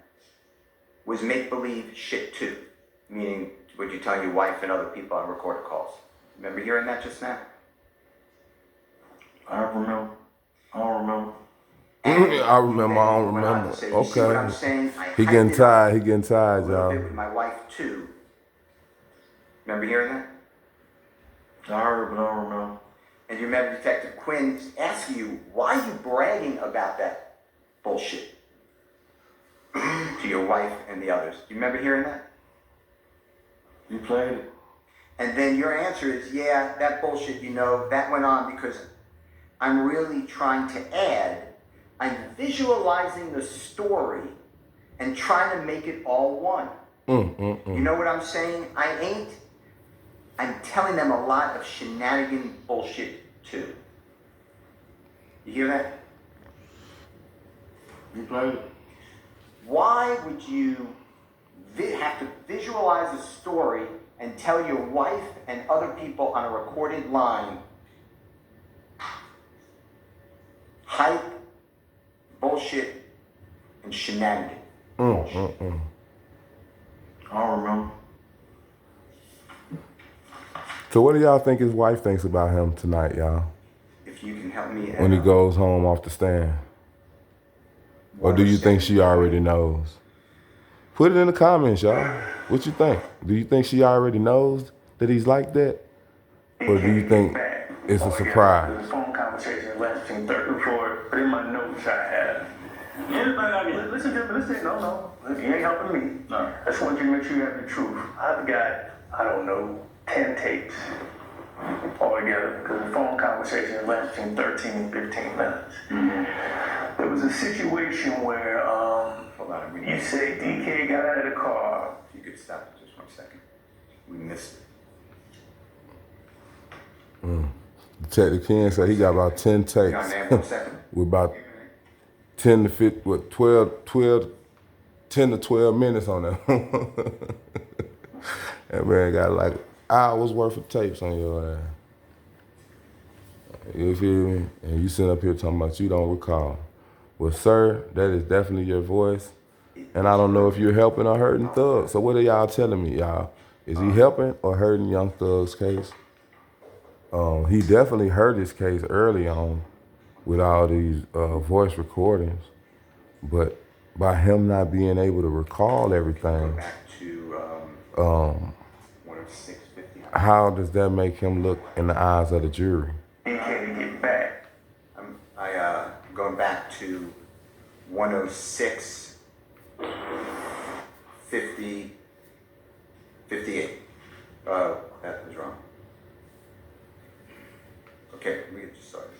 was make-believe shit too. Meaning what you tell your wife and other people on recorded calls. Remember hearing that just now? I remember. I don't remember. I remember, I don't remember. Okay. He getting tired, A little y'all. bit with my wife too. Remember hearing that? I heard, but I don't remember. And you remember Detective Quinn asking you, why are you bragging about that bullshit to your wife and the others? Do you remember hearing that? You played it. And then your answer is, yeah, that bullshit, you know, that went on because I'm really trying to add, I'm visualizing the story and trying to make it all one. You know what I'm saying? I'm telling them a lot of shenanigan bullshit too. You hear that? You played it. Why would you have to visualize a story and tell your wife and other people on a recorded line hype, bullshit, and shenanigan? Bullshit. I don't remember. So what do y'all think his wife thinks about him tonight, y'all? If you can help me When he goes home off the stand? Or do you think she already knows? Put it in the comments, y'all. What you think? Do you think she already knows that he's like that? Or do you think it's a surprise? The phone conversation lasting 34, but in my notes I have. Anything I get, listen to me, listen, no, you ain't helping me. No. I just want you to make sure you have the truth. I've got, I don't know, 10 tapes altogether, because the phone conversation is lasting 13, 15 minutes. There was a situation where you say DK got out of the car. If you could stop it just 1 second. We missed it. Detective Ken said he got about 10 tapes. Hang on, man, 1 second. With about 10 to 15, what, 10 to 12 minutes on that. That man got like hours worth of tapes on your ass. You feel me? And you sit up here talking about you don't recall. Well, sir, that is definitely your voice. And I don't know if you're helping or hurting Thug. So what are y'all telling me, y'all? Is he helping or hurting Young Thug's case? He definitely hurt his case early on with all these voice recordings. But by him not being able to recall Go everything, back to 106.50. how does that make him look in the eyes of the jury? He can't get back. I'm going back to 106.50. 58. That was wrong. Okay, we get just started.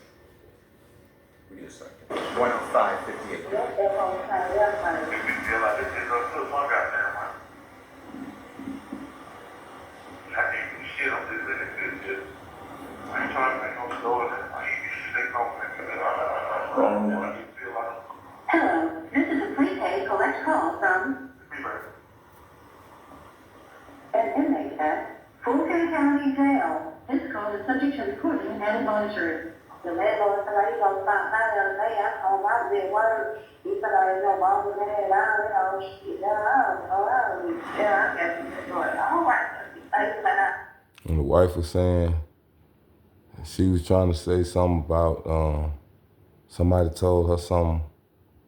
105.58. Hello, this is a prepaid collect call from an inmate at Fulton County Jail. This call is subject to recording and monitoring. The landlord somebody goes find out the other day, I told my big word. He said, I didn't know mom was in there, I guess he's doing all right. And the wife was saying, she was trying to say something about somebody told her something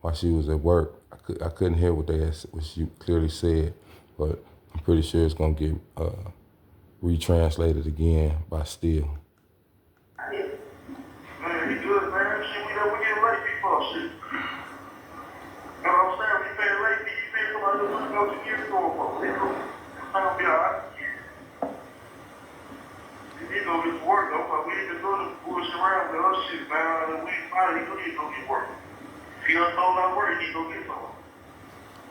while she was at work. I couldn't hear what she clearly said, but I'm pretty sure it's gonna get retranslated again by Steele. Man, he good, man. Shit, we get late before shit. You know what I'm saying? We pay late, you pay somebody who's gonna go to get for him. It's gonna be alright. You need to go get to work, though, but we ain't been doing this bullshit around with us shit, man. We probably need to go get work. If he done told our work, he need to go get something.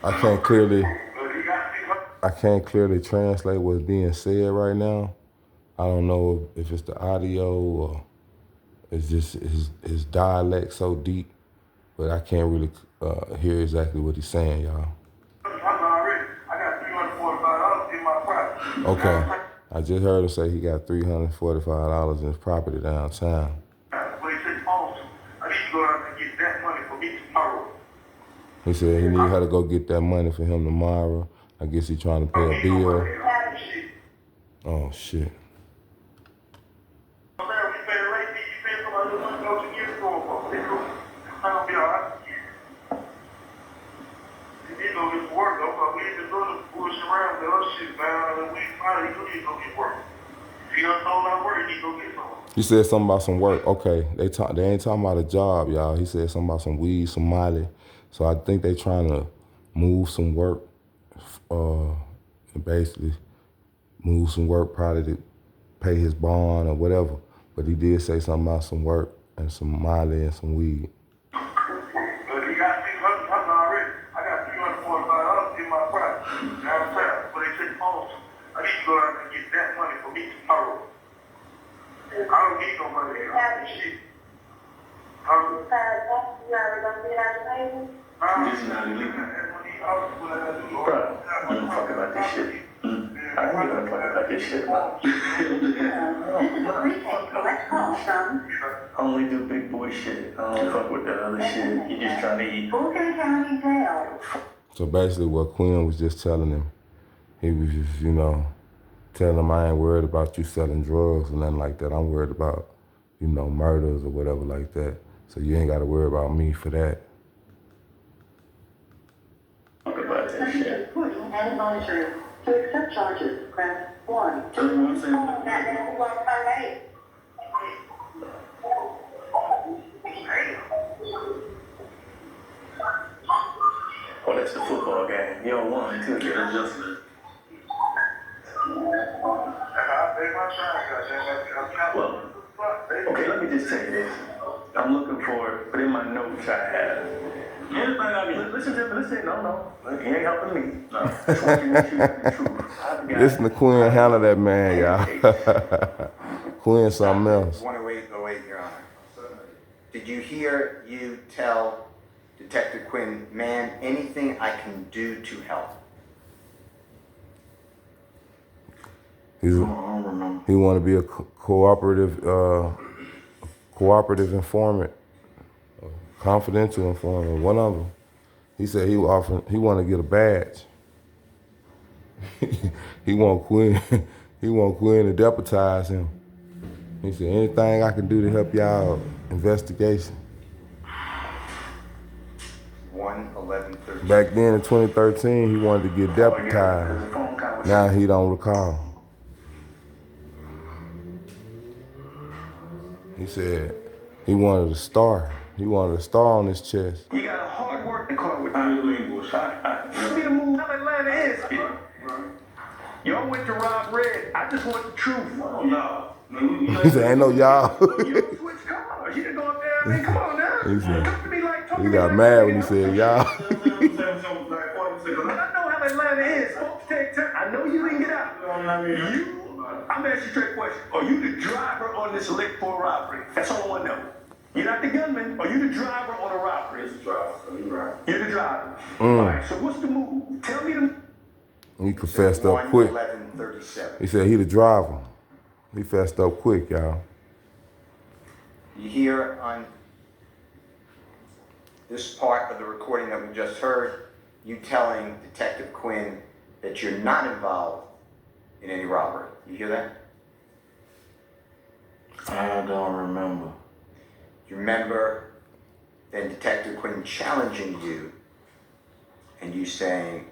I can't clearly translate what's being said right now. I don't know if it's the audio or it's just his dialect so deep, but I can't really hear exactly what he's saying, y'all. I'm already. I got $345 in my property. Okay. I just heard him say he got $345 in his property downtown. But he said, awesome. I need to go out and get that money for me tomorrow. He said he need her to go get that money for him tomorrow. I guess he's trying to pay a bill. Oh, shit. He said something about some work. Okay, they ain't talking about a job, y'all. He said something about some weed, some Molly. So I think they trying to move some work, and basically move some work probably to pay his bond or whatever. But he did say something about some work and some Molly and some weed. I don't need no money. Shit. Bro, I don't fuck about this shit. I ain't gonna fuck about this shit, man. I only do big boy shit. I don't fuck with that other shit. You just trying to eat. Fulton County Jail. So basically what Quinn was just telling him, he was just, telling him I ain't worried about you selling drugs or nothing like that. I'm worried about, murders or whatever like that. So you ain't got to worry about me for that. Talk about that shit. Recording and monitoring. To accept charges, press 1. That's what I'm saying. Oh, that's the football game. You don't want to get adjustment. Well, okay, let me just tell you this. I'm looking for it, but in my notes I have. Everything I mean, listen to me, no. He ain't helping me. No. Just want you to make sure you have the truth. Listen to Quinn handle that man, y'all. Quinn something else. 108.08, Your Honor. Did you hear you tell Detective Quinn, man, anything I can do to help? He want to be a cooperative informant, confidential informant, one of them. He said he want to get a badge. he want Quinn to deputize him. He said, anything I can do to help y'all investigation. 108.09. 2013. Back then in 2013, he wanted to get deputized. Now he don't recall. He said he wanted a star. He wanted a star on his chest. You got a hard working car with Tell me the move how Atlanta is. Y'all went to Rob Red. I just want the truth. Oh, no. He said, ain't no y'all. You switch cars. You didn't go up there. I mean, come on now. He said- Talk to me like talk He to me got like mad you when he know? said y'all. But I know how Atlanta is. Folks take time. I know you didn't get out. I'm asking you a straight question. Are you the driver on this lick for a robbery? That's all I want to know. You're not the gunman. Are you the driver on a robbery? You're the driver. All right, so what's the move? Tell me the He confessed up quick. 1:11:37. He said he the driver. He fessed up quick, y'all. You hear on this part of the recording that we just heard, you telling Detective Quinn that you're not involved in any robbery. You hear that? I don't remember. You remember then Detective Quinn challenging you and you saying,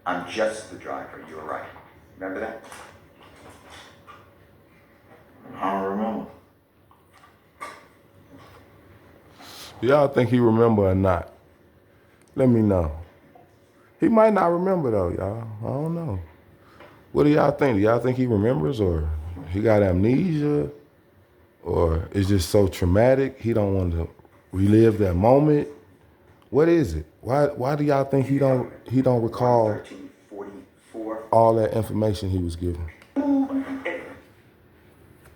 I'm just the driver, you were right. Remember that? I don't remember. Do y'all think he remember or not? Let me know. He might not remember though, y'all. I don't know. What do y'all think? Do y'all think he remembers, or he got amnesia, or it's just so traumatic he don't want to relive that moment? What is it? Why do y'all think he don't recall 13:44. all that information he was given?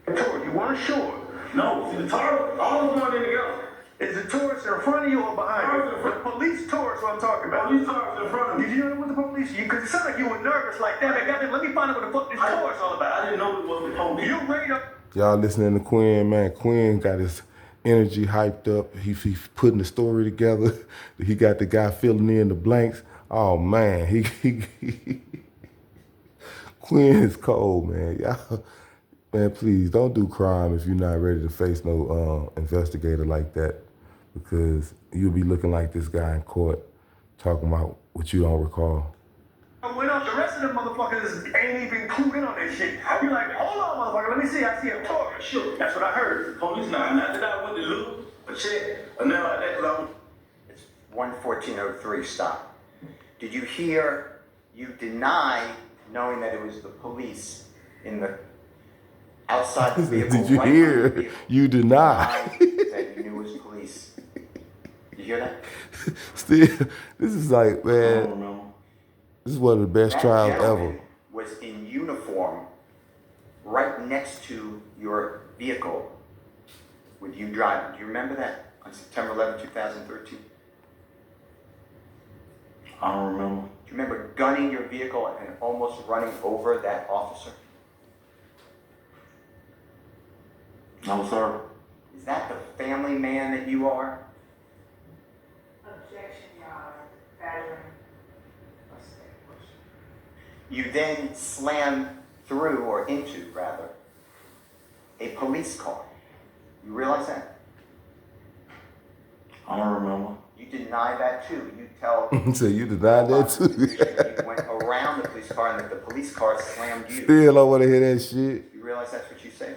You weren't sure. No, see, the Taurus, all of them going in together. Is the tourist in front of you or behind you? The police tourist, what I'm talking about. Police Taurus in front of me. Did you know what the police? Because it sounded like you were nervous like that. Let me find out what the fuck this tour is all I about. didn't know it was the police. You ready to? Y'all listening to Quinn, man. Quinn got his energy hyped up. He's putting the story together. He got the guy filling in the blanks. Oh man, he Quinn is cold, man. Y'all, man, please don't do crime if you're not ready to face no investigator like that, because you'll be looking like this guy in court talking about what you don't recall. I went up. The rest of them motherfuckers ain't even clued in on that shit. You're like, hold on, motherfucker. Let me see. I see a tourist. Sure. That's what I heard. Police now. Not that I went to loot a check or nothing like that, 'cause I was. It's 1:14:03. Stop. Did you hear? You deny knowing that it was the police in the outside the vehicle. Did you right hear? under the vehicle. You deny. That you knew it was police. You hear that? Still, this is like, I don't man, remember. this is one of the best That trials gentleman ever. was in uniform right next to your vehicle with you driving. Do you remember that on September 11, 2013? I don't remember. Do you remember gunning your vehicle and almost running over that officer? No, sir. Is that the family man that you are? Objection, Your Honor. Veteran. You then slam through, or into rather, a police car. You realize that? I don't remember. You deny that too. You tell So you denied that too. you went around the police car and that the police car slammed you. Still don't want to hear that shit. You realize that's what you say?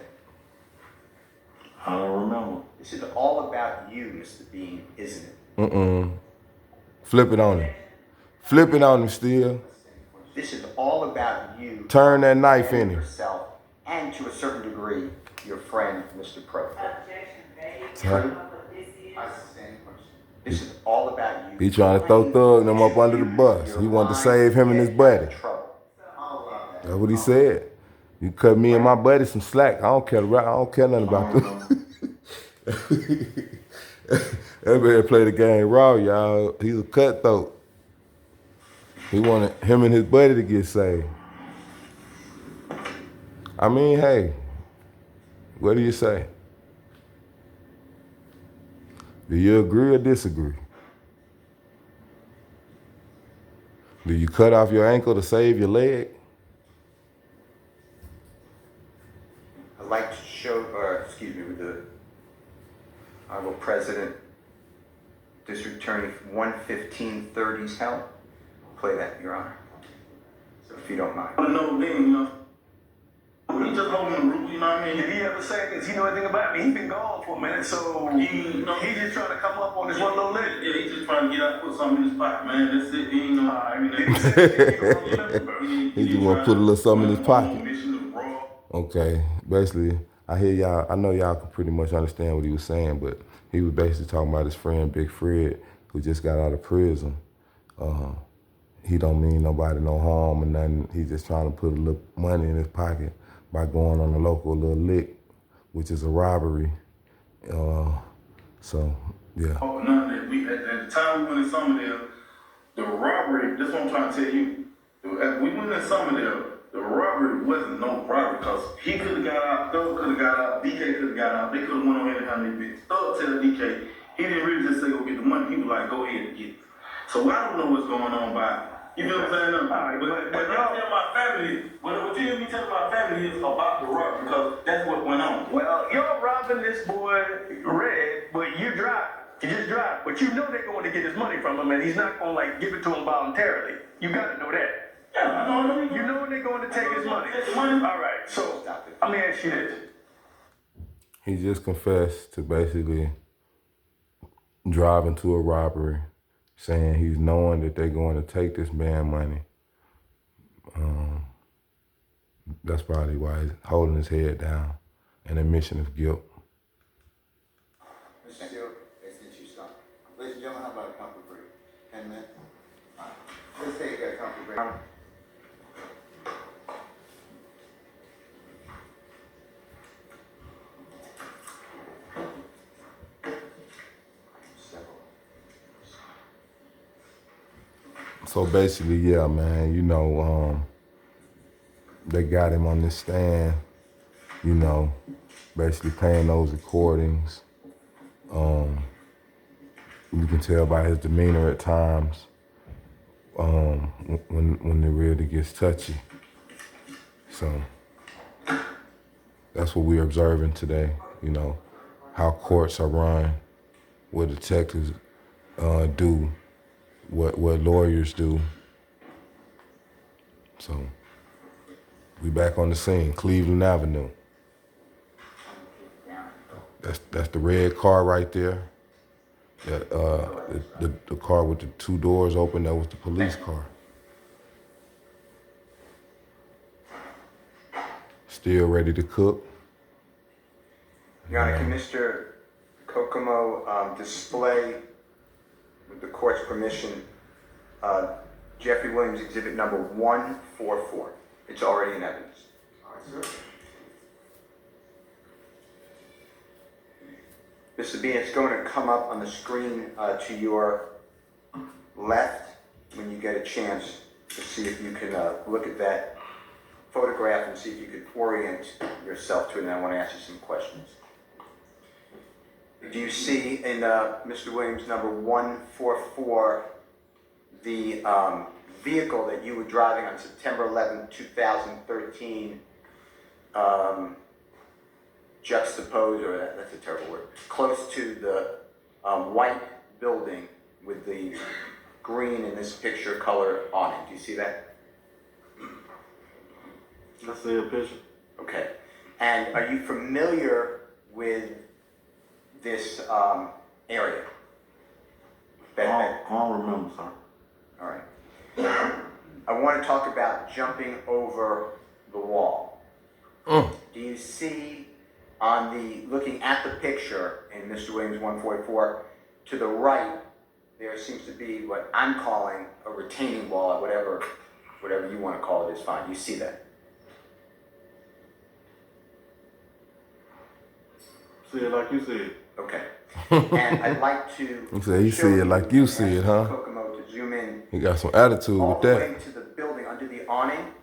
I don't remember. This is all about you, Mr. Bean, isn't it? Flip it on him. Flip it on him, still. This is all about you. Turn that knife in and him. yourself, and to a certain degree, your friend, Mr. Pro. Objection, baby. Huh? This is all about you. He trying to throw Thug them up under the bus. He wanted to save him and his buddy. That's what he said. You cut me and my buddy some slack. I don't care. I don't care nothing about them. Everybody play the game raw, y'all. He's a cutthroat. He wanted him and his buddy to get saved. I mean, hey, what do you say? Do you agree or disagree? Do you cut off your ankle to save your leg? I'd like to show, with the Honorable President, District Attorney, 1 1:15:30's held. Play that, Your Honor. So if you don't mind. I don't know then, you know. He just holding the root, you know what I mean? Did he ever say, does he know anything about me? He's been gone for a minute, so he's just trying to come up on this one little leg. Yeah, he just trying to get out, put something in his pocket, man. That's it. He ain't know. I mean, Did he say He just want to put a little something in his pocket. Okay, basically, I hear y'all. I know y'all can pretty much understand what he was saying, but he was basically talking about his friend Big Fred, who just got out of prison. He don't mean nobody no harm or nothing. He's just trying to put a little money in his pocket by going on a local little lick, which is a robbery. So yeah. Oh, none of that. We at the time we went in Summerdale, the robbery. That's what I'm trying to tell you. As we went in Summerdale, the robbery wasn't no robbery because he could have got out, Thug could have got out, DK could have got out. They could have went on ahead and had their bitch. Thug tell DK he didn't really just say go get the money. He was like go ahead and get it. So I don't know what's going on by. You feel what I'm saying? No. But y'all tell my family, what you hear me tell my family is about the robbery because that's what went on. Well, you're robbing this boy Red, but you drive. You just drive. But you know they're going to get his money from him, and he's not going to like give it to him voluntarily. You got to know that. Yeah, I know. You know they're going to take his money. All right, so let me ask you this. He just confessed to basically driving to a robbery, saying he's knowing that they're going to take this man money. That's probably why he's holding his head down, an admission of guilt. Mr. Steele, since you stopped. Ladies and gentlemen, how about a comfort break? 10 minutes? All right. Let's take a comfort break. So basically, yeah, man, you know, they got him on this stand, you know, basically playing those recordings. You can tell by his demeanor at times when it really gets touchy. So that's what we're observing today, you know, how courts are run, what detectives do, what lawyers do. So we back on the scene, Cleveland Avenue. That's the red car right there. The car with the two doors open, that was the police car. Still ready to cook. Your Honor, can Mr. Kokomo display, with the court's permission, Jeffrey Williams exhibit number 144? It's already in evidence. All right, sir. Mr. Bean, it's going to come up on the screen to your left when you get a chance to see if you can look at that photograph and see if you could orient yourself to it, and I want to ask you some questions. Do you see in Mr. Williams number 144 the vehicle that you were driving on September 11, 2013, juxtaposed, or that's a terrible word, close to the white building with the green in this picture color on it? Do you see that? I see a picture. Okay. And are you familiar with this area? I don't remember, sir. All right. I want to talk about jumping over the wall. Do you see looking at the picture in Mr. Williams 144, to the right, there seems to be what I'm calling a retaining wall, whatever you want to call it is fine. You see that? See it like you see it. Okay. And I'd like to. He said he see it like you see it, huh? Kokomo to zoom in. He got some attitude All with the that. way to the building under the awning.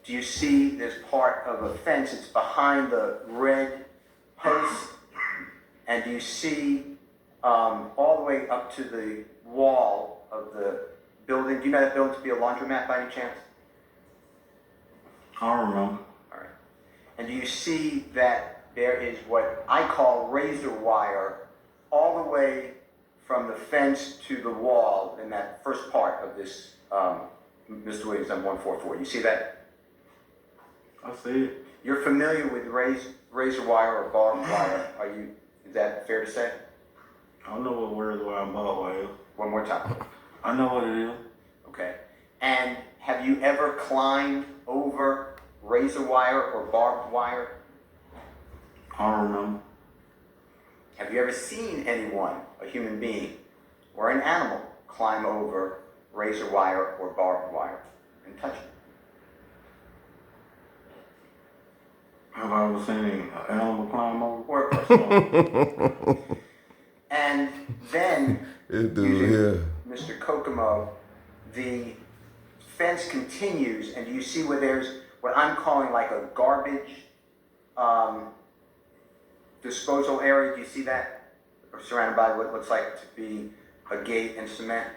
Do you see there's part of a fence? It's behind the red post. And do you see all the way up to the wall of the building? Do you know that building to be a laundromat by any chance? I don't remember. All right. And do you see that there is what I call razor wire all the way from the fence to the wall in that first part of this, Mr. Williams, number 144. You see that? I see it. You're familiar with razor wire or barbed wire? Is that fair to say? I don't know what razor wire and barbed wire is. One more time. I know what it is. Okay. And have you ever climbed over razor wire or barbed wire? I don't remember. Have you ever seen anyone, a human being or an animal, climb over razor wire or barbed wire and touch it? Have I ever seen an animal climb over? Or a person? And then, This dude using here. Mr. Kokomo, the fence continues, and you see where there's what I'm calling like a garbage disposal area. Do you see that? Or surrounded by what looks like to be a gate and cement.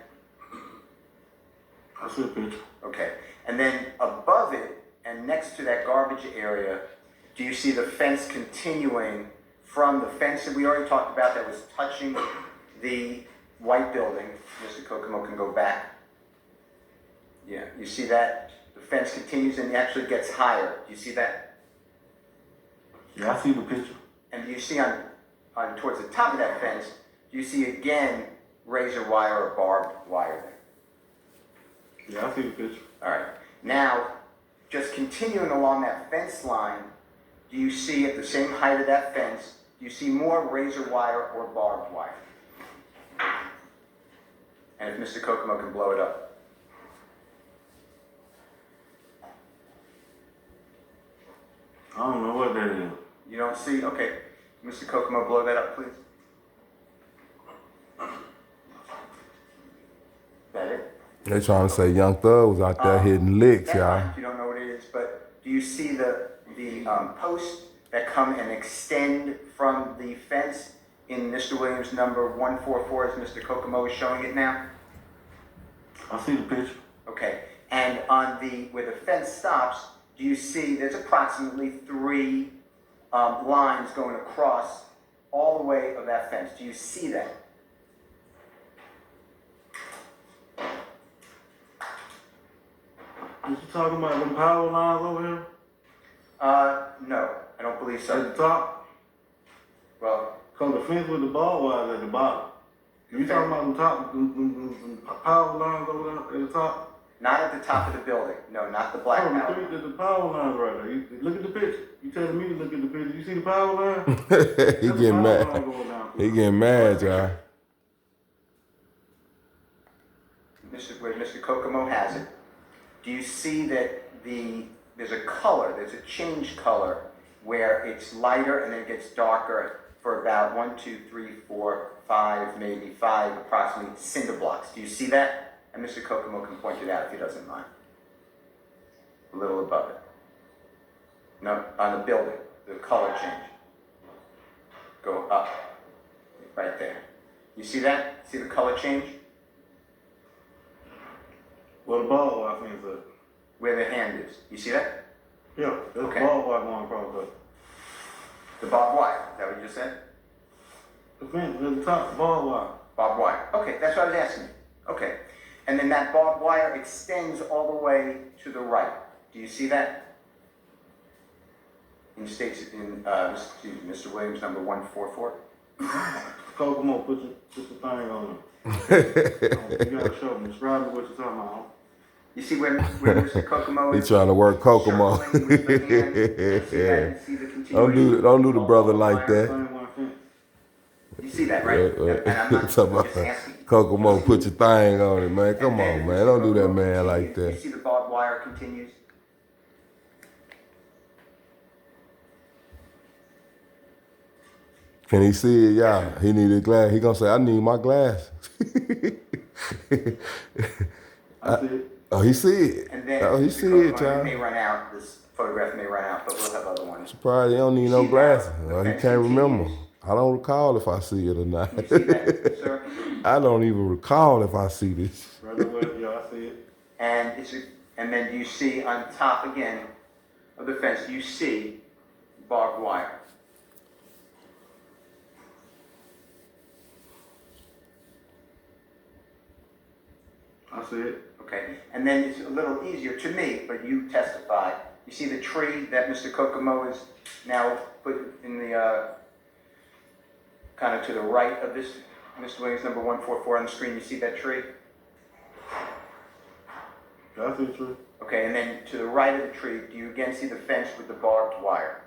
I see a picture. Okay. And then above it and next to that garbage area, do you see the fence continuing from the fence that we already talked about that was touching the white building? Mr. Kokomo can go back. Yeah, you see that? The fence continues and it actually gets higher. Do you see that? Yeah, I see the picture. And do you see on towards the top of that fence, do you see again razor wire or barbed wire there? Yeah, I see the picture. All right. Now, just continuing along that fence line, do you see at the same height of that fence, do you see more razor wire or barbed wire? And if Mr. Kokomo can blow it up. I don't know what that is. You don't see? Okay. Mr. Kokomo, blow that up, please. That it? They trying to say Young Thug was out there hitting licks, Never y'all. mind, you don't know what it is, but do you see the posts that come and extend from the fence in Mr. Williams' number 144 as Mr. Kokomo is showing it now? I see the picture. Okay. And on where the fence stops, do you see there's approximately 3 lines going across all the way of that fence? Do you see that? Is you talking about them power lines over here? No, I don't believe At so. the top? Well, Cause the fence with the barbed wire is at the bottom. You talking about them top, them power lines over there at the top? not at the top of the building. No, not the black Oh, power. the power lines right there. You look at the picture. You telling me to look at the picture. You see the power line? He There's a getting power mad. line going down. He getting mad, y'all. Where Mr. Kokomo has it. Do you see that there's a color, there's a change color where it's lighter and then it gets darker for about 1, 2, 3, 4, 5, maybe 5 approximately cinder blocks. Do you see that? And Mr. Kokomo can point it out if he doesn't mind. A little above it. No, on the building, the color change. Go up, right there. You see that? See the color change? Well, the barbed wire fence is. Where the hand is. You see that? Yeah, there's Okay. barbed wire going across there. The barbed wire. Is that what you just said? The fence at the top, barbed wire. Barbed wire. Okay, that's what I was asking you. Okay. And then that barbed wire extends all the way to the right. Do you see that? In Mr. Williams, number 144. Kokomo, put your thing on it. You gotta show me. Describe me what you're talking about. You see where Mr. Kokomo He is? trying to work Kokomo. Circling with the hand. See that? You see the continuation? Don't do the brother like that. Same one fence. You see that, right? And I'm not Talking about just asking. Kokomo, put your thing on it, man. Come And then on, man. Don't do that, Kokomo man, like continues. You that. see the barbed wire continues? Can he see it? Yeah, he need a glass. He gonna say, I need my glass. I see it. Oh, he see it. And then Oh, he Mr. see it, Kokomo may y'all. run out. This photograph may run out, but we'll have other ones. Surprised he don't need no See that? glasses. The Well, he fence can't remember. continues. I don't recall if I see it or not. You see that, sir? I don't even recall if I see this. Right away, yeah, I see it. And then you see on top again of the fence, you see barbed wire. I see it. Okay, and then it's a little easier to me, but you testify. You see the tree that Mr. Kokomo is now put in the, kind of to the right of this, Mr. Williams number 144 on the screen. You see that tree? Yeah, I see the tree. Okay, and then to the right of the tree, do you again see the fence with the barbed wire?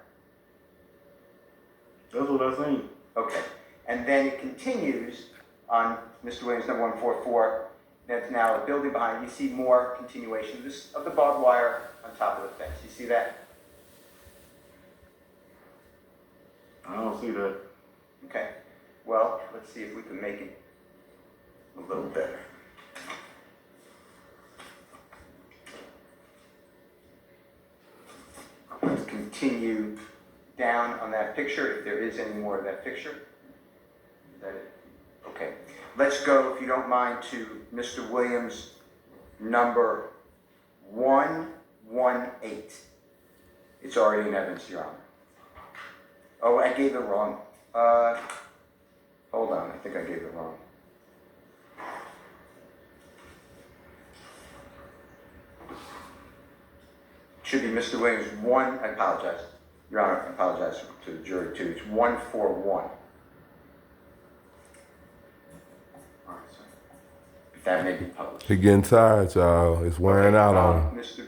That's what I seen. Okay, and then it continues on Mr. Williams number 144. That's now a building behind. You see more continuation of the barbed wire on top of the fence. You see that? I don't see that. Okay. Well, let's see if we can make it a little better. Let's continue down on that picture, if there is any more of that picture. Is that it? Okay. Let's go, if you don't mind, to Mr. Williams, number 118. It's already in evidence, Your Honor. Oh, I gave it wrong. Hold on, I think I gave it wrong. Should be Mr. Williams 1, I apologize. Your Honor, I apologize to the jury too. It's 141. All right, so that may be published. He getting tired, y'all. It's wearing out on him. Mr.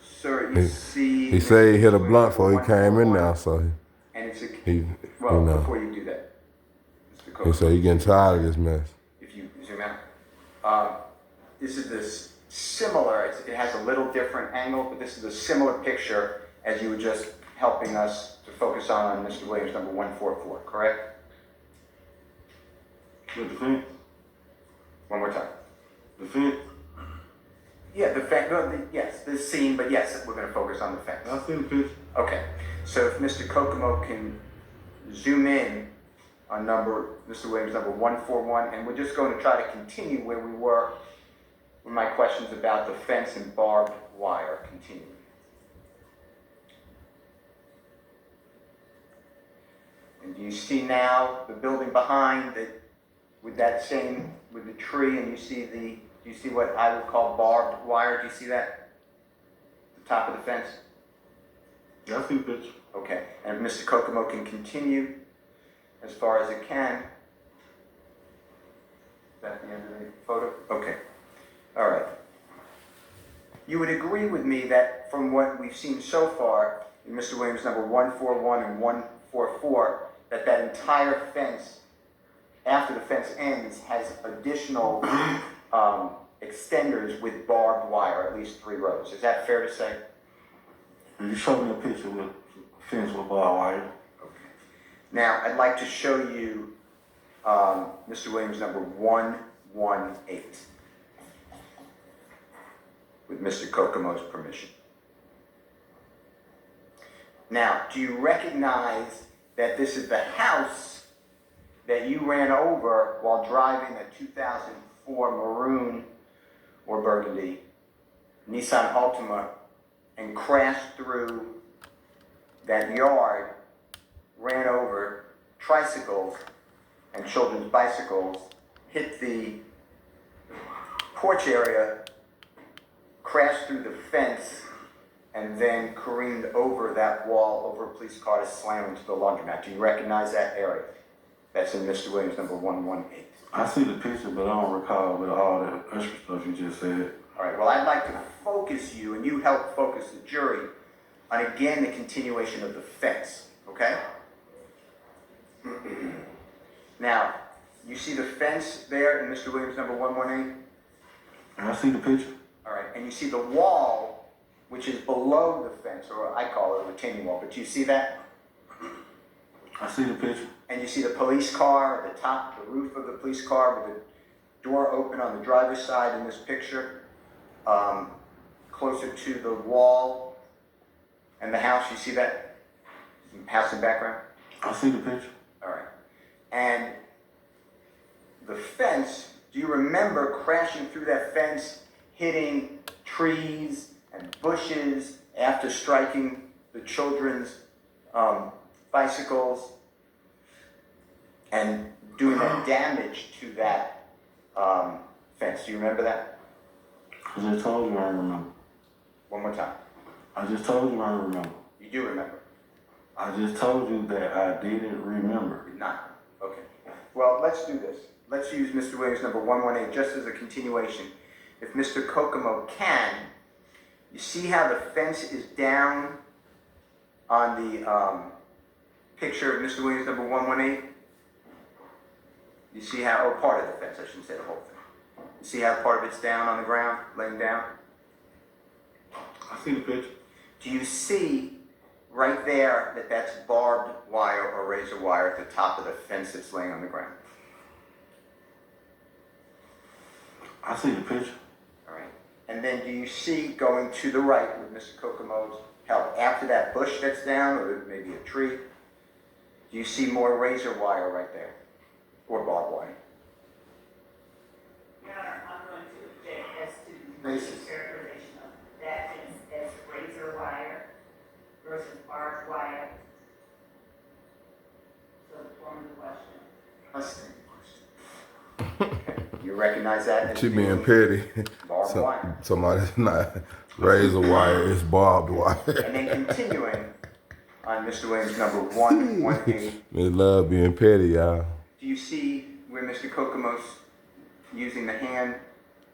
Sir, you see... He said he hit a blunt before he came in now, so and it's a, he well, you know. before you do that, Mr. He Coker, said he getting tired of this mess. if you zoom out, this is this similar, it has a little different angle, but this is a similar picture as you were just helping us to focus on Mr. Williams number 144, correct? With the fence? One more time. The fence? Yeah, the fence, yes, this scene, but yes, we're going to focus on the fence. I see the picture. Okay, so if Mr. Kokomo can zoom in on Mr. Williams number 141, and we're just going to try to continue where we were with my questions about the fence and barbed wire continuing. And do you see now the building behind it with that same, with the tree, and do you see what I would call barbed wire? Do you see that? The top of the fence? Yeah, I see the picture. Okay, and if Mr. Kokomo can continue as far as it can. Is that the end of the photo? Okay, all right. You would agree with me that from what we've seen so far in Mr. Williams number 141 and 144, that entire fence, after the fence ends, has additional extenders with barbed wire, at least 3 rows. Is that fair to say? You showed me a picture with fence with barbed wire. Okay. Now, I'd like to show you Mr. Williams number 118 with Mr. Kokomo's permission. Now, do you recognize that this is the house that you ran over while driving a 2004 maroon or burgundy Nissan Altima and crashed through that yard, ran over tricycles and children's bicycles, hit the porch area, crashed through the fence, and then careened over that wall, over a police car to slam into the laundromat. Do you recognize that area? That's in Mr. Williams number 118. I see the picture, but I don't recall with all the extra stuff you just said. All right, well, I'd like to focus you, and you help focus the jury, on again the continuation of the fence, okay? Now, you see the fence there in Mr. Williams number 118? And I see the picture. All right, and you see the wall, which is below the fence, or I call it a retaining wall, but do you see that? I see the picture. And you see the police car, the top, the roof of the police car with the door open on the driver's side in this picture, closer to the wall and the house. You see that house in the background? I see the picture. All right. And the fence, do you remember crashing through that fence, hitting trees and bushes after striking the children's bicycles and doing that damage to that fence. Do you remember that? I just told you I remember. One more time. I just told you I remember. You do remember? I just told you that I didn't remember. Did not. Okay. Well, let's do this. Let's use Mr. Williams number 118 just as a continuation. If Mr. Kokomo can, you see how the fence is down on the picture of Mr. Williams number 118? You see how, or part of the fence, I shouldn't say the whole thing. You see how part of it's down on the ground, laying down? I see the picture. Do you see right there that that's barbed wire or razor wire at the top of the fence that's laying on the ground? I see the picture. All right. And then do you see going to the right with Mr. Kokomo's help, after that bush that's down, or maybe a tree, do you see more razor wire right there? Or barbed wire? Your Honor, I'm going to object as to the Basis. characterization of that fence as razor wire versus barbed wire. So the form of the question. That's the question. You recognize that? As She being being petty. barbed wire. Somebody's not razor wire, it's barbed wire. And then continuing on Mr. Williams number 118. Miss Love being petty, y'all. Do you see where Mr. Kokomo's using the hand?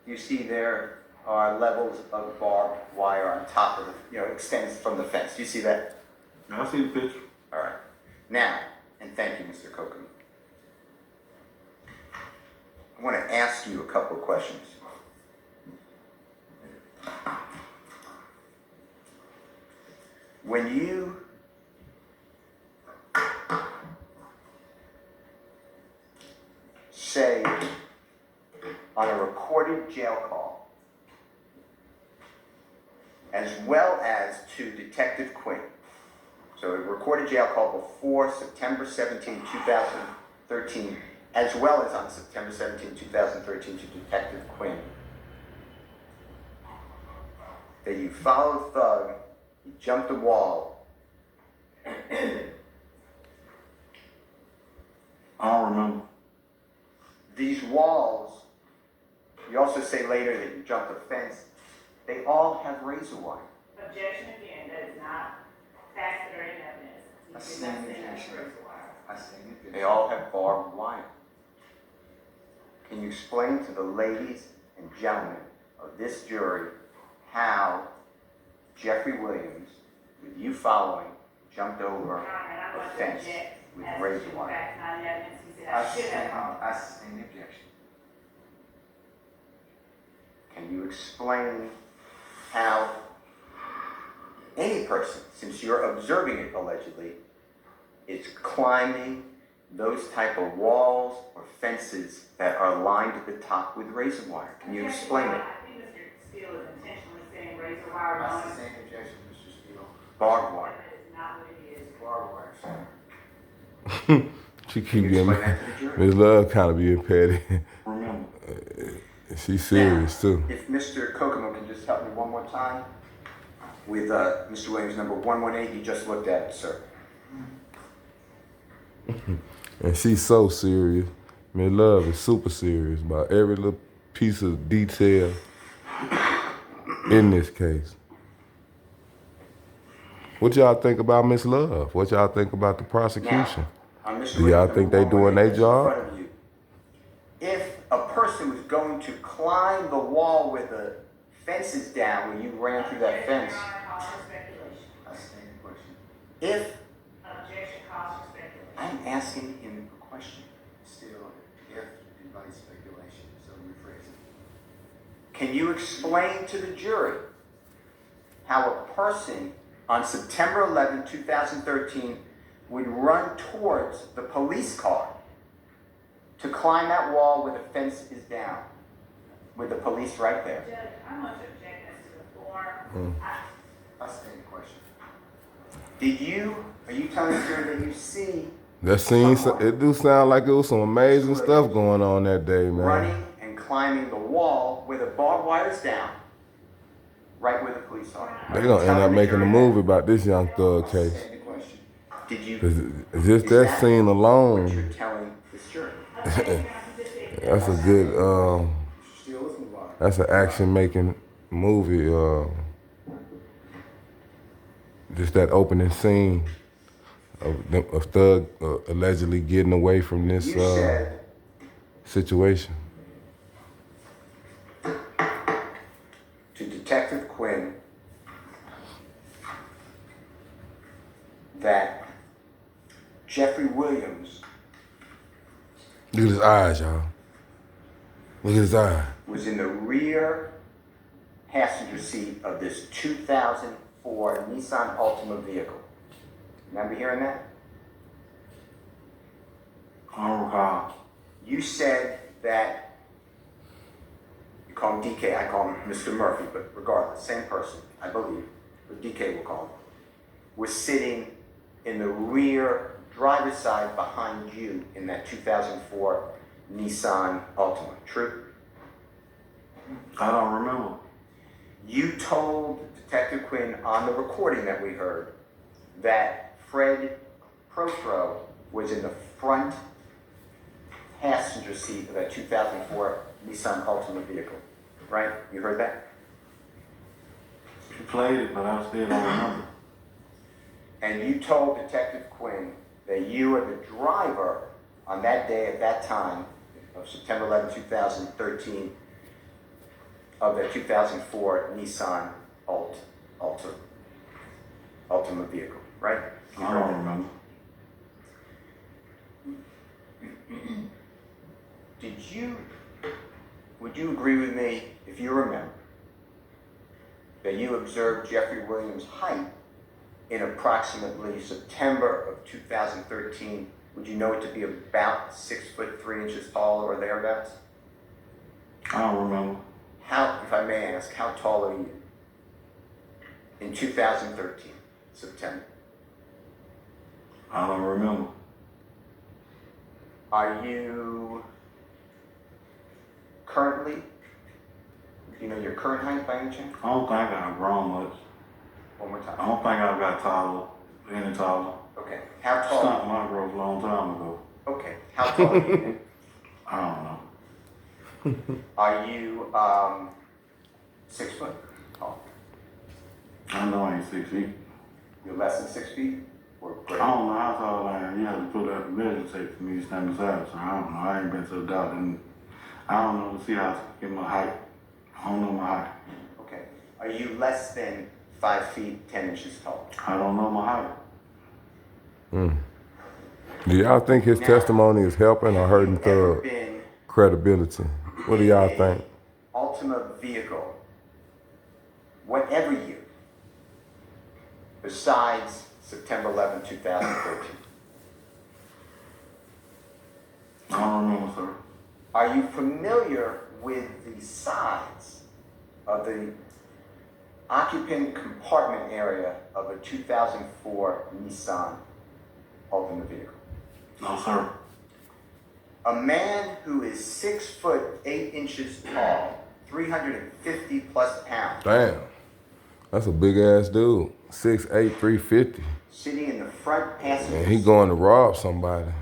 You see there are levels of barbed wire on top of the, extends from the fence. Do you see that? I see the picture. All right. Now, and thank you, Mr. Kokomo. I want to ask you a couple of questions. When you say on a recorded jail call, as well as to Detective Quinn, so a recorded jail call before September 17, 2013, as well as on September 17, 2013 to Detective Quinn, that you followed Thug, you jumped the wall. I don't remember. These walls, you also say later that you jumped a fence, they all have razor wire. Objection again, that is not facts that are in evidence. You I did stand not say objection. that's razor wire. I stand it. They all have barbed wire. Can you explain to the ladies and gentlemen of this jury how Jeffrey Williams, with you following, jumped over Your Honor, and I'm a going to fence object with as razor to wire? facts not in evidence. He said I should have. I stand the objection. Can you explain how any person, since you're observing it allegedly, is climbing those type of walls or fences that are lined at the top with razor wire? Can you explain it? I think Mr. Steele is intentionally saying razor wire. That's wrong. the same objection, Mr. Steele. Barbed wire. That is not what it is. Barbed wire, sir. She keep Can you getting explain that to the jury? Miss Love kind of being petty. Remember. She's serious too. If Mr. Kokomo can just help me one more time with Mr. Williams number 118, you just looked at it, sir. And she's so serious. Miss Love is super serious about every little piece of detail in this case. What y'all think about Miss Love? What y'all think about the prosecution? Now, on Mr. Do y'all Williams think number they doing 118 their that's in job? front of you, if a person was going to climb the wall where the fence is down, where you ran through that fence, Your Honor, calls for speculation. I stand the question. if Objection calls for speculation. I'm asking him a question, Still, if invites speculation, so rephrase it. can you explain to the jury how a person on September 11, 2013 would run towards the police car to climb that wall where the fence is down, with the police right there? Judge, I'm going to object as to the form. I stand the question. Are you telling the jury that you see That scene, it do sound like it was some amazing stuff going on that day, man. running and climbing the wall where the barbed wire is down, right where the police are? They're gonna end up making a movie about this young thug I case. stand the question. Did you? Just is that scene what alone, you're telling this jury? that's a good, Mr. Steele, That's an action-making movie. Just that opening scene of Thug allegedly getting away from this You said situation. to Detective Quinn that Jeffrey Williams Look at his eyes, y'all. Look at his eye. was in the rear passenger seat of this 2004 Nissan Altima vehicle. Remember hearing that? I don't recall. You said that, you call him DK, I call him Mr. Murphy, but regardless, same person, I believe, but DK will call him, was sitting in the rear driver's side behind you in that 2004 Nissan Altima. True? I don't remember. You told Detective Quinn on the recording that we heard that Fred Prothro was in the front passenger seat of that 2004 Nissan Altima vehicle, right? You heard that? She played it, but I still don't remember. And you told Detective Quinn that you were the driver on that day at that time of September 11, 2013 of the 2004 Nissan Altima vehicle, right? You I heard don't that? remember. Would you agree with me, if you remember, that you observed Jeffrey Williams' height in approximately September of 2013? Would you know it to be about 6'3" tall or thereabouts? I don't remember. How, if I may ask, how tall are you in 2013, September? I don't remember. Are you currently, do you know your current height by any chance? I don't think I've grown much. One more I time. don't think I've got taller, any taller. Okay, how tall Stopped are my growth a long time ago. you? Okay, how tall are you? I don't know. Are you 6 foot tall? I know I ain't 6 feet. You're less than 6 feet or I greater? don't know how tall I am. You have to put up a measuring tape for me to stand beside. So I don't know. I ain't been to the doctor. And I don't know to see how to get my height. I don't know my height. Okay. Are you less than 5 feet 10 inches tall? I don't know my height. Do y'all think his testimony is helping or hurting Have you ever Thug been credibility? What do y'all in a think? Altima vehicle, whatever year, besides September 11, 2013? I don't remember, sir. Are you familiar with the size of the occupant compartment area of a 2004 Nissan Altima vehicle? No, sir. Oh. A man who is 6'8" tall, 350 plus pounds, Damn. That's a big ass dude. 6'8", 350. sitting in the front passenger And he seat. going to rob somebody.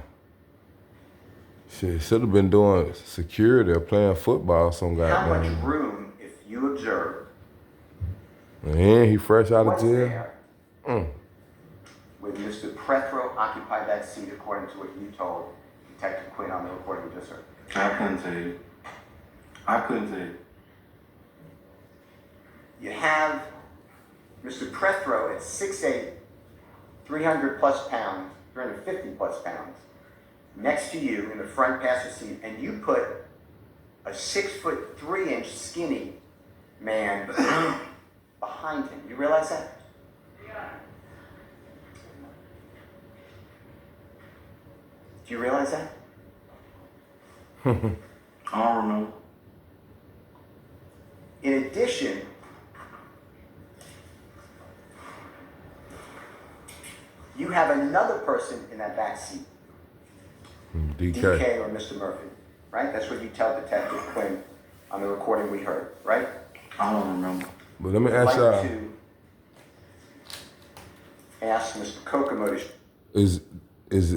Shit, should have been doing security or playing football some How much goddamn. room, if you observe, And he fresh out of was jail. there with Mr. Prethro occupied that seat according to what you told Detective Quinn on the recording we just heard? I couldn't tell you. I couldn't tell you. You have Mr. Prethro at 6'8", 300 plus pounds, 350 plus pounds, next to you in the front passenger seat, and you put a 6'3" skinny man behind him. You realize that? Yeah. Do you realize that? I don't remember. In addition, you have another person in that back seat, DK. DK or Mr. Murphy, right? That's what you tell Detective Quinn on the recording we heard, right? I don't remember. But let me I'd ask like y'all, to ask Mr. Kokomo to is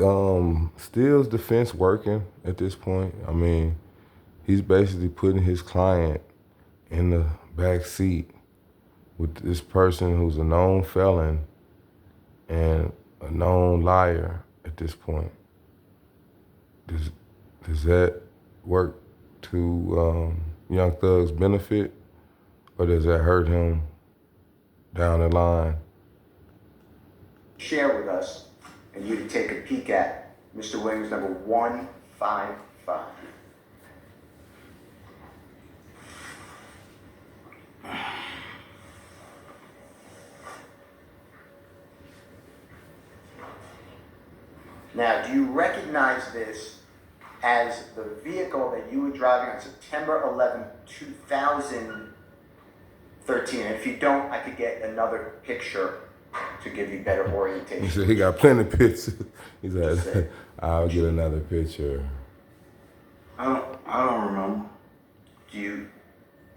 Steele's defense working at this point? I mean, he's basically putting his client in the back seat with this person who's a known felon and a known liar at this point. Does that work to Young Thug's benefit, or does that hurt him down the line? Share with us, and you to take a peek at Mr. Williams number 155. Now, do you recognize this as the vehicle that you were driving on September 11, 2013? And if you don't, I could get another picture to give you better orientation. He said he got plenty of pictures. He said, I'll get another picture. I don't remember. Do you?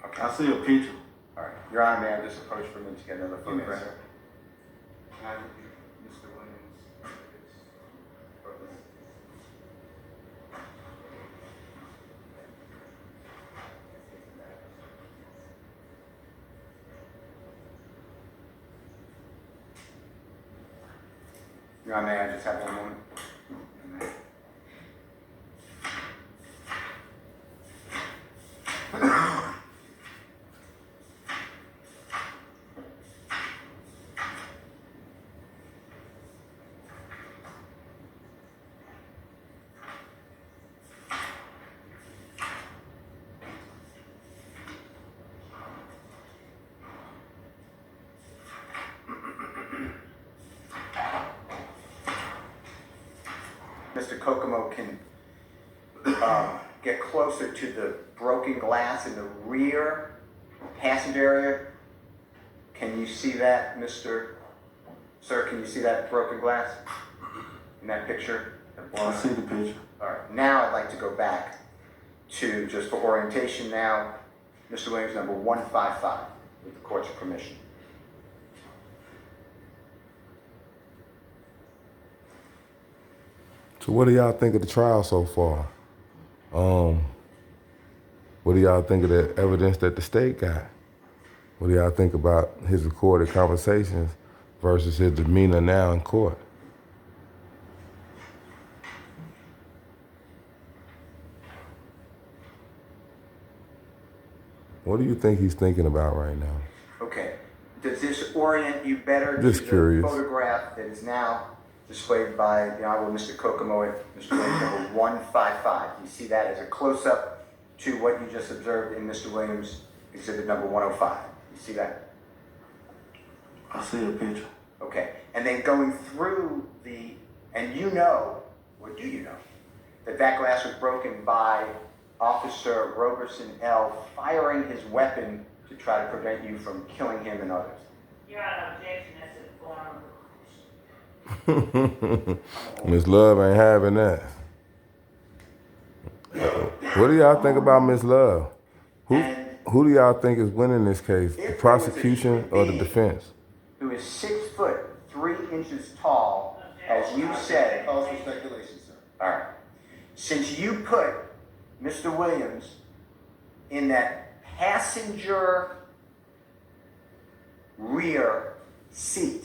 Okay. I see a picture. All right. Your Honor, may I just approach for a minute to get another photograph? Mr. Williams. Your Honor, may I just have one moment? Mr. Kokomo can get closer to the broken glass in the rear passenger area. Can you see that, Mr. Sir? Can you see that broken glass in that picture? I see the picture. All right. Now I'd like to go back to, just for orientation now, Mr. Williams number 155 with the court's permission. So what do y'all think of the trial so far? What do y'all think of the evidence that the state got? What do y'all think about his recorded conversations versus his demeanor now in court? What do you think he's thinking about right now? Okay. Does this orient you better Just to curious. the photograph that is now displayed by the Honorable Mr. Kokomo at Mr. Williams number 155? You see that as a close-up to what you just observed in Mr. Williams exhibit number 105. You see that? I see a picture. Okay. And then going through and you know, or do you know, that that glass was broken by Officer Roberson L. firing his weapon to try to prevent you from killing him and others? Your Honor, objection, that's a form of Miss Love ain't having that. What do y'all think about Miss Love? Who do y'all think is winning this case? The prosecution or the defense? Who is 6'3" tall, as you said. Calls for speculation, sir. All right. Since you put Mr. Williams in that passenger rear seat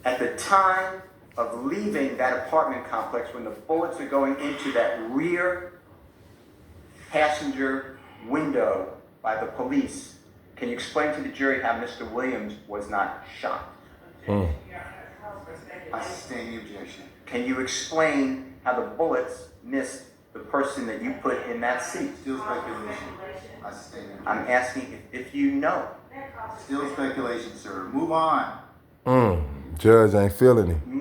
at the time of leaving that apartment complex, when the bullets are going into that rear passenger window by the police, can you explain to the jury how Mr. Williams was not shot? I sustain the objection. Can you explain how the bullets missed the person that you put in that seat? Still speculation. I sustain the objection. I'm asking if you know. Still speculation, sir. Move on. Judge ain't feeling it. You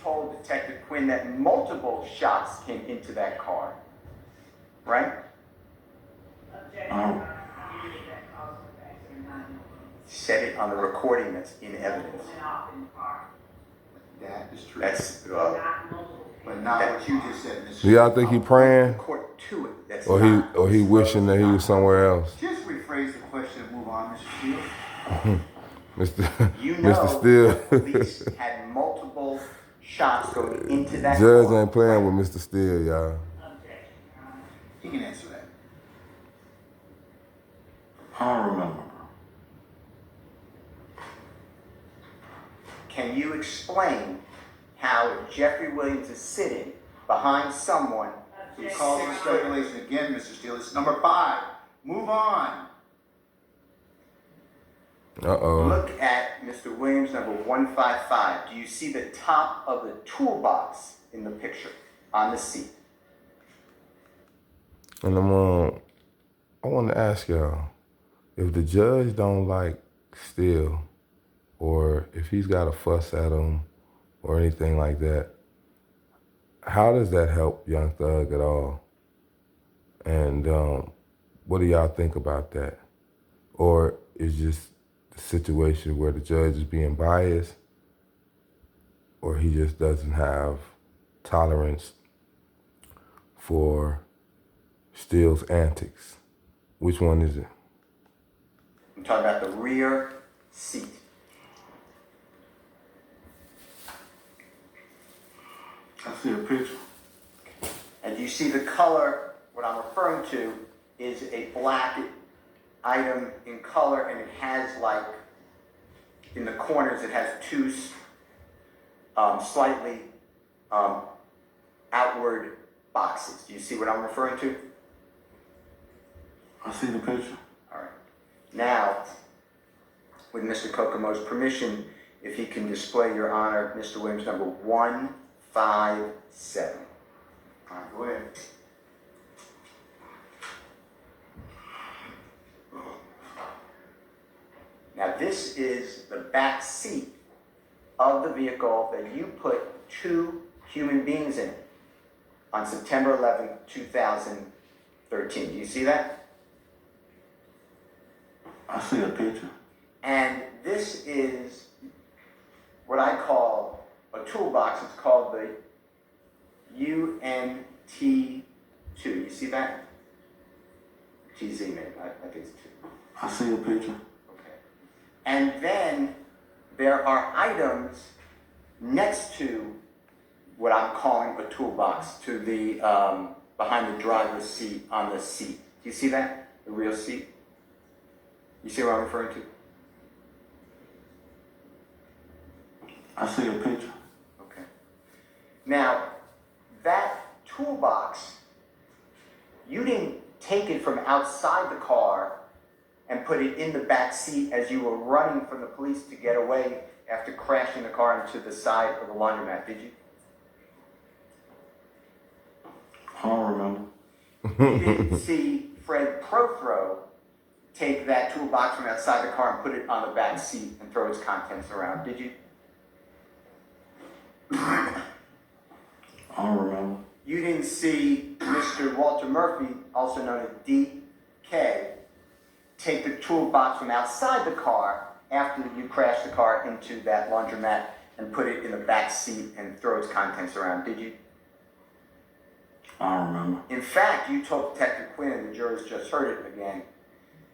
told Detective Quinn that multiple shots came into that car, right? Said it on the recording that's in evidence. That is true. That's, but not what you just said, Mr. Do y'all think he praying, court to it. That's or he wishing that he was somewhere else? Just rephrase the question and move on, Mr. Steele. You know Mr. Steele. the police had multiple shots going into that Judge car. ain't playing with Mr. Steele, y'all. He can answer that. I don't remember. Can you explain how Jeffrey Williams is sitting behind someone who's Calls for speculation again, Mr. Steele. It's number 5. Move on. Uh-oh. Look at Mr. Williams, number 155. Do you see the top of the toolbox in the picture on the seat? And I want to ask y'all, if the judge don't like Steele, or if he's got a fuss at him or anything like that, how does that help Young Thug at all? And what do y'all think about that? Or is just the situation where the judge is being biased, or he just doesn't have tolerance for Steele's antics? Which one is it? I'm talking about the rear seat. I see a picture. And you see the color, what I'm referring to is a black item in color, and it has, like, in the corners, it has two slightly outward boxes. Do you see what I'm referring to? I see the picture. All right. Now, with Mr. Kokomo's permission, if he can display, Your Honor, Mr. Williams, number 157. All right, go ahead. Now, this is the back seat of the vehicle that you put 2 human beings in on September 11th, 2013. Do you see that? I see a picture. And this is what I call a toolbox. It's called the UNT2. You see that? TZ, maybe. I think it's 2. I see a picture. Okay. And then there are items next to what I'm calling a toolbox, to the behind the driver's seat on the seat. Do you see that? The real seat? You see what I'm referring to? I see a picture. Okay. Now, that toolbox, you didn't take it from outside the car and put it in the back seat as you were running from the police to get away after crashing the car into the side of the laundromat, did you? I don't remember. You didn't see Fred Prothrow take that toolbox from outside the car and put it on the back seat and throw its contents around, did you? I don't remember. You didn't see Mr. Walter Murphy, also known as DK, take the toolbox from outside the car after you crashed the car into that laundromat and put it in the back seat and throw its contents around, did you? I don't remember. In fact, you told Detective Quinn, and the jurors just heard it again,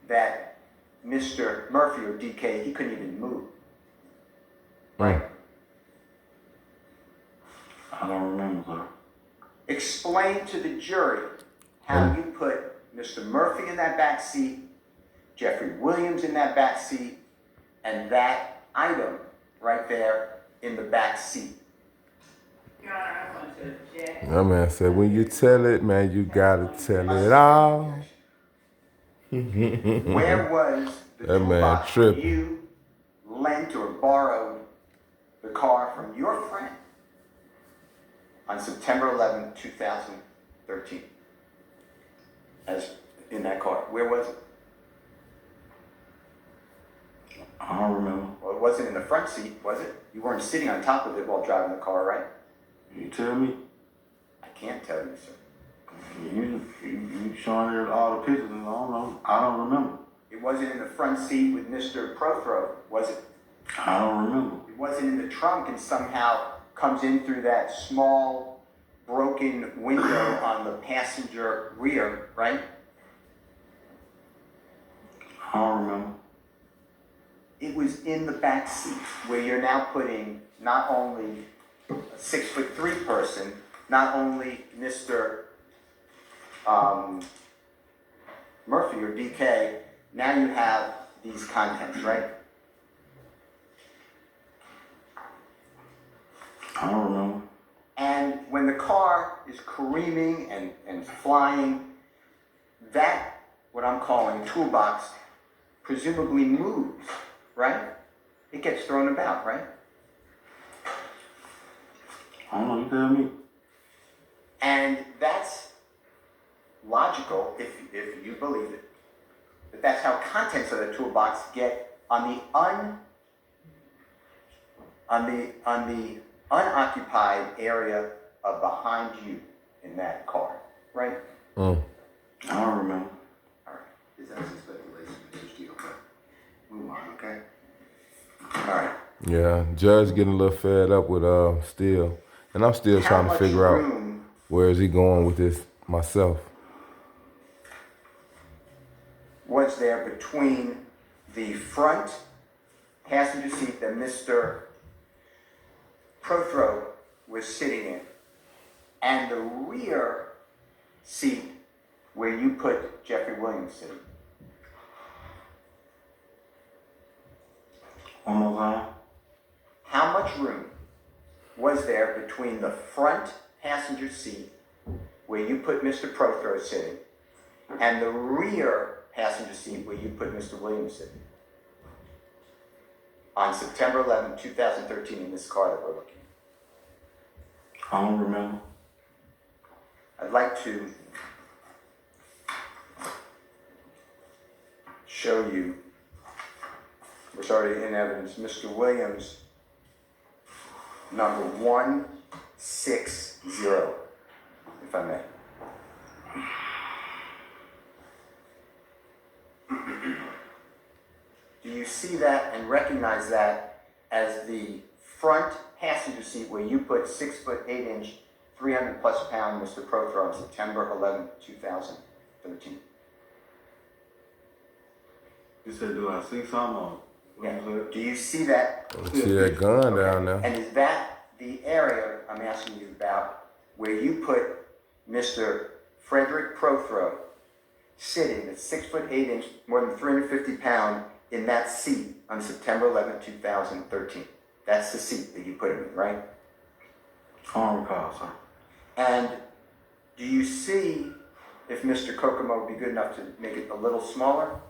that Mr. Murphy, or DK, he couldn't even move. Right? I don't remember, sir. Explain to the jury how you put Mr. Murphy in that back seat, Jeffrey Williams in that back seat, and that item right there in the back seat. Your Honor, I want to object. That man said, when you tell it, man, you gotta tell it all. Where was the That man toolbox when tripping. you lent or borrowed the car from your friend on September 11, 2013? As in that car, where was it? I don't remember. Well, it wasn't in the front seat, was it? You weren't sitting on top of it while driving the car, right? You tell me. I can't tell you, sir. You showing her all the pictures and I don't know. I don't remember. It wasn't in the front seat with Mr. Prothrow, was it? I don't remember. It wasn't in the trunk and somehow comes in through that small broken window on the passenger rear, right? I don't remember. It was in the back seat where you're now putting not only a 6'3" person, not only Mr. Murphy or DK, now you have these contents, right? I don't remember. And when the car is careening and flying, that, what I'm calling toolbox, presumably moves, right? It gets thrown about, right? I don't know, you tell me. And that's logical if you believe it. But that's how contents of the toolbox get on the unoccupied area of behind you in that car, right? I don't remember. All right. This is speculation, Mr. Steele, but move on, okay? All right. Yeah, Judge getting a little fed up with Steele, and I'm still How trying to much figure out room where is he going with this myself. was there between the front passenger seat that Mr. Prothrow was sitting in and the rear seat where you put Jeffrey Williams sitting? One more time. How much room was there between the front passenger seat where you put Mr. Prothrow sitting and the rear passenger seat where you put Mr. Williams sitting on September 11, 2013 in this car that we're looking at? I don't remember. I'd like to show you what's already in evidence. Mr. Williams, number 160, if I may. Do you see that and recognize that as the front passenger seat where you put 6 foot 8 inch, 300 plus pound Mr. Prothrow on September 11, 2013? You said, do I see something or what Yeah. you said? Do you see that? See that gun down there? And is that the area I'm asking you about where you put Mr. Frederick Prothrow sitting at 6 foot 8 inch, more than 350 pound in that seat on September 11, 2013? That's the seat that you put him in, right? I don't recall, sir. And do you see if Mr. Kokomo would be good enough to make it a little smaller?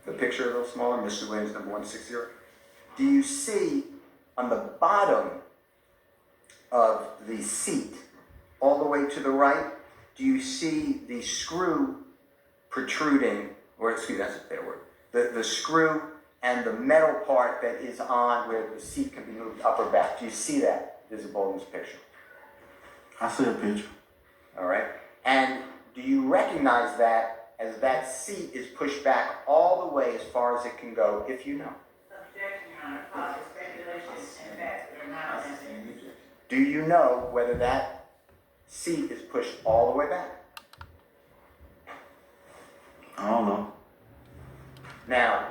The picture a little smaller, Mr. Williams, number 160. Do you see on the bottom of the seat, all the way to the right, do you see the screw protruding, or excuse me, that's a better word, the screw and the metal part that is on where the seat can be moved up or back? Do you see that visible in this picture? I see a picture. All right. And do you recognize that as that seat is pushed back all the way as far as it can go, if you know? Objection, Your Honor, cause of speculation and facts that are not authentic. Do you know whether that seat is pushed all the way back? I don't know. Now,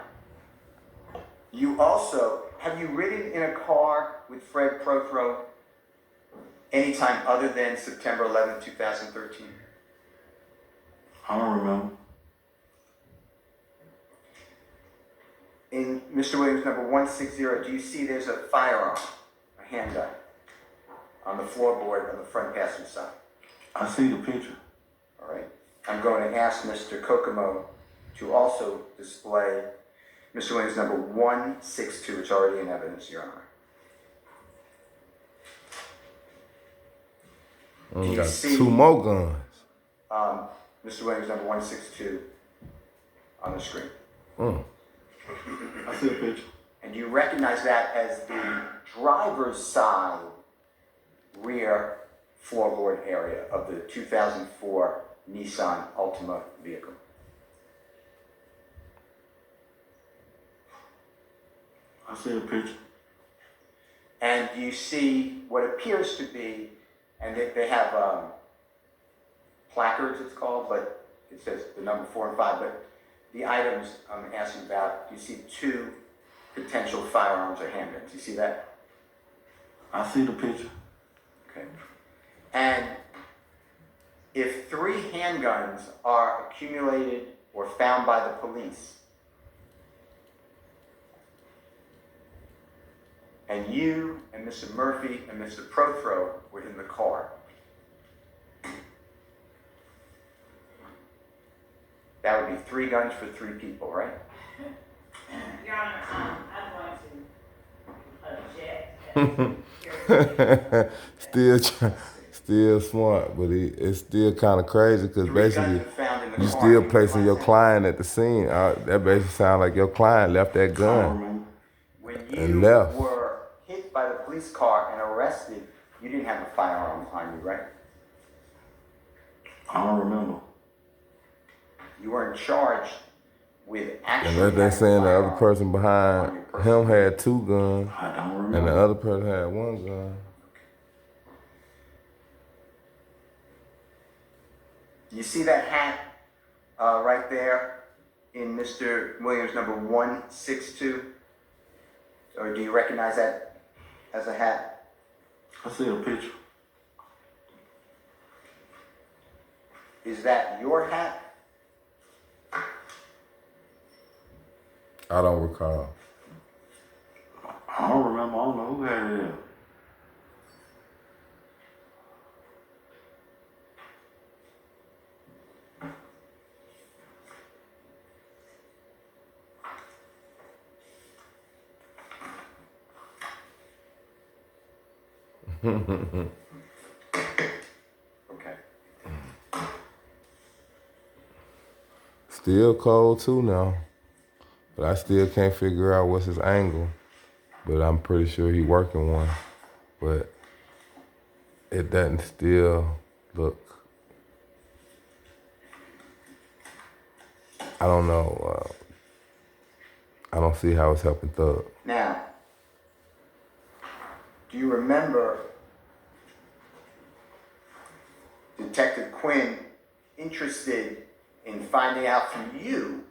you also, have you ridden in a car with Fred Prothrow anytime other than September 11, 2013? I don't remember. In Mr. Williams, number 160, do you see there's a firearm, a handgun, on the floorboard on the front passenger side? I see the picture. All right. I'm going to ask Mr. Kokomo to also display Mr. Williams, number 162. It's already in evidence, Your Honor. We you got see- 2 more guns. Mr. Williams, number 162 on the screen. I see a picture. And you recognize that as the driver's side rear floorboard area of the 2004 Nissan Altima vehicle. I see a picture. And you see what appears to be, and they have placards, it's called, but it says the number 4 and 5, but the items I'm asking about, you see 2 potential firearms or handguns. You see that? I see the picture. Okay. And if 3 handguns are accumulated or found by the police and you and Mr. Murphy and Mr. Prothro were in the car. That would be 3 guns for 3 people, right? Your Honor, I'm going to object. Still smart, but it's still kind of crazy because 3 guns basically were found in the you car. still You placing your realize that? client at the scene. That basically sounds like your client left that gun When and you left. were hit by the police car and arrested, you didn't have a firearm on you, right? I don't remember. You weren't charged with actually Unless they're having a saying the other firearm person on behind your person. him had 2 guns I don't and remember. the other person had 1 gun. You see that hat right there in Mr. Williams number 162? Or do you recognize that as a hat? I see a picture. Is that your hat? I don't recall. I don't remember. I don't know who had it. Okay. Still cold too now, but I still can't figure out what's his angle. But I'm pretty sure he working one. But it doesn't still look. I don't know. I don't see how it's helping Thug. Now, do you remember Detective Quinn interested in finding out from you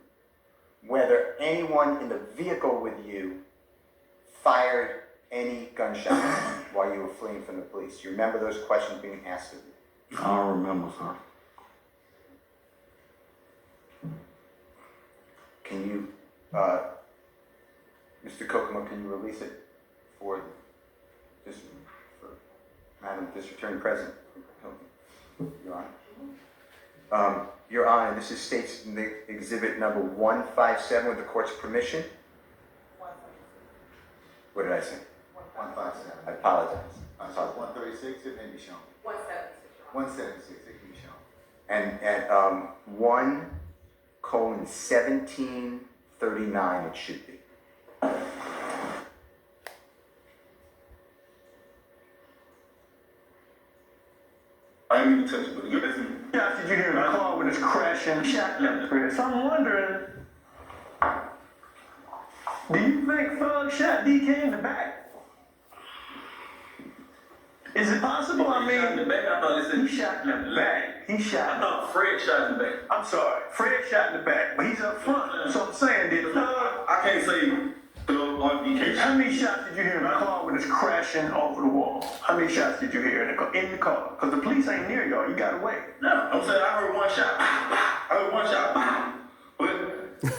whether anyone in the vehicle with you fired any gunshots while you were fleeing from the police? Do you remember those questions being asked of you? I don't remember, sir. Can you, Mr. Kokomo, can you release it for this, for Madam District Attorney Present? Your Honor. Your Honor, this is states in the exhibit number 157 with the court's permission. What did I say? 157. I apologize. I'm sorry, 136, it may be shown. 176, it can be shown. And at 1:1739 it should be. I ain't even touch it, but listen. Yeah, did you hear the car when it's crashing? Shotgun press. I'm wondering, do you think Thug shot DK in the back? Is it possible? I He shot in the mean, back. I thought it said he shot in the back. He I shot. thought Fred shot in the back. I'm sorry, Fred shot in the back, but he's up front. So I'm saying, did Thug? I can't say Thug or DK. How many shots did you hear in the car when it's crashing over the wall? How many shots did you hear in the car? Because the police ain't near y'all. You gotta wait. No, I'm saying I heard 1 shot. I heard 1 shot. But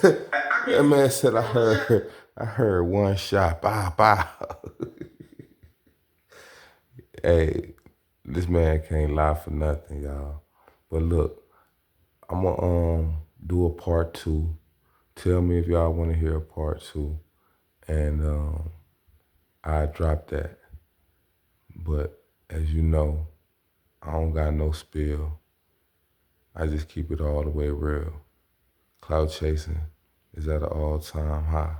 I That can't. man said I heard 1 shot. Bow, bow. Hey, this man can't lie for nothing, y'all. But look, I'm gonna do a part 2. Tell me if y'all want to hear a part 2, and I drop that. But as you know, I don't got no spill. I just keep it all the way real. Cloud chasing is at an all-time high.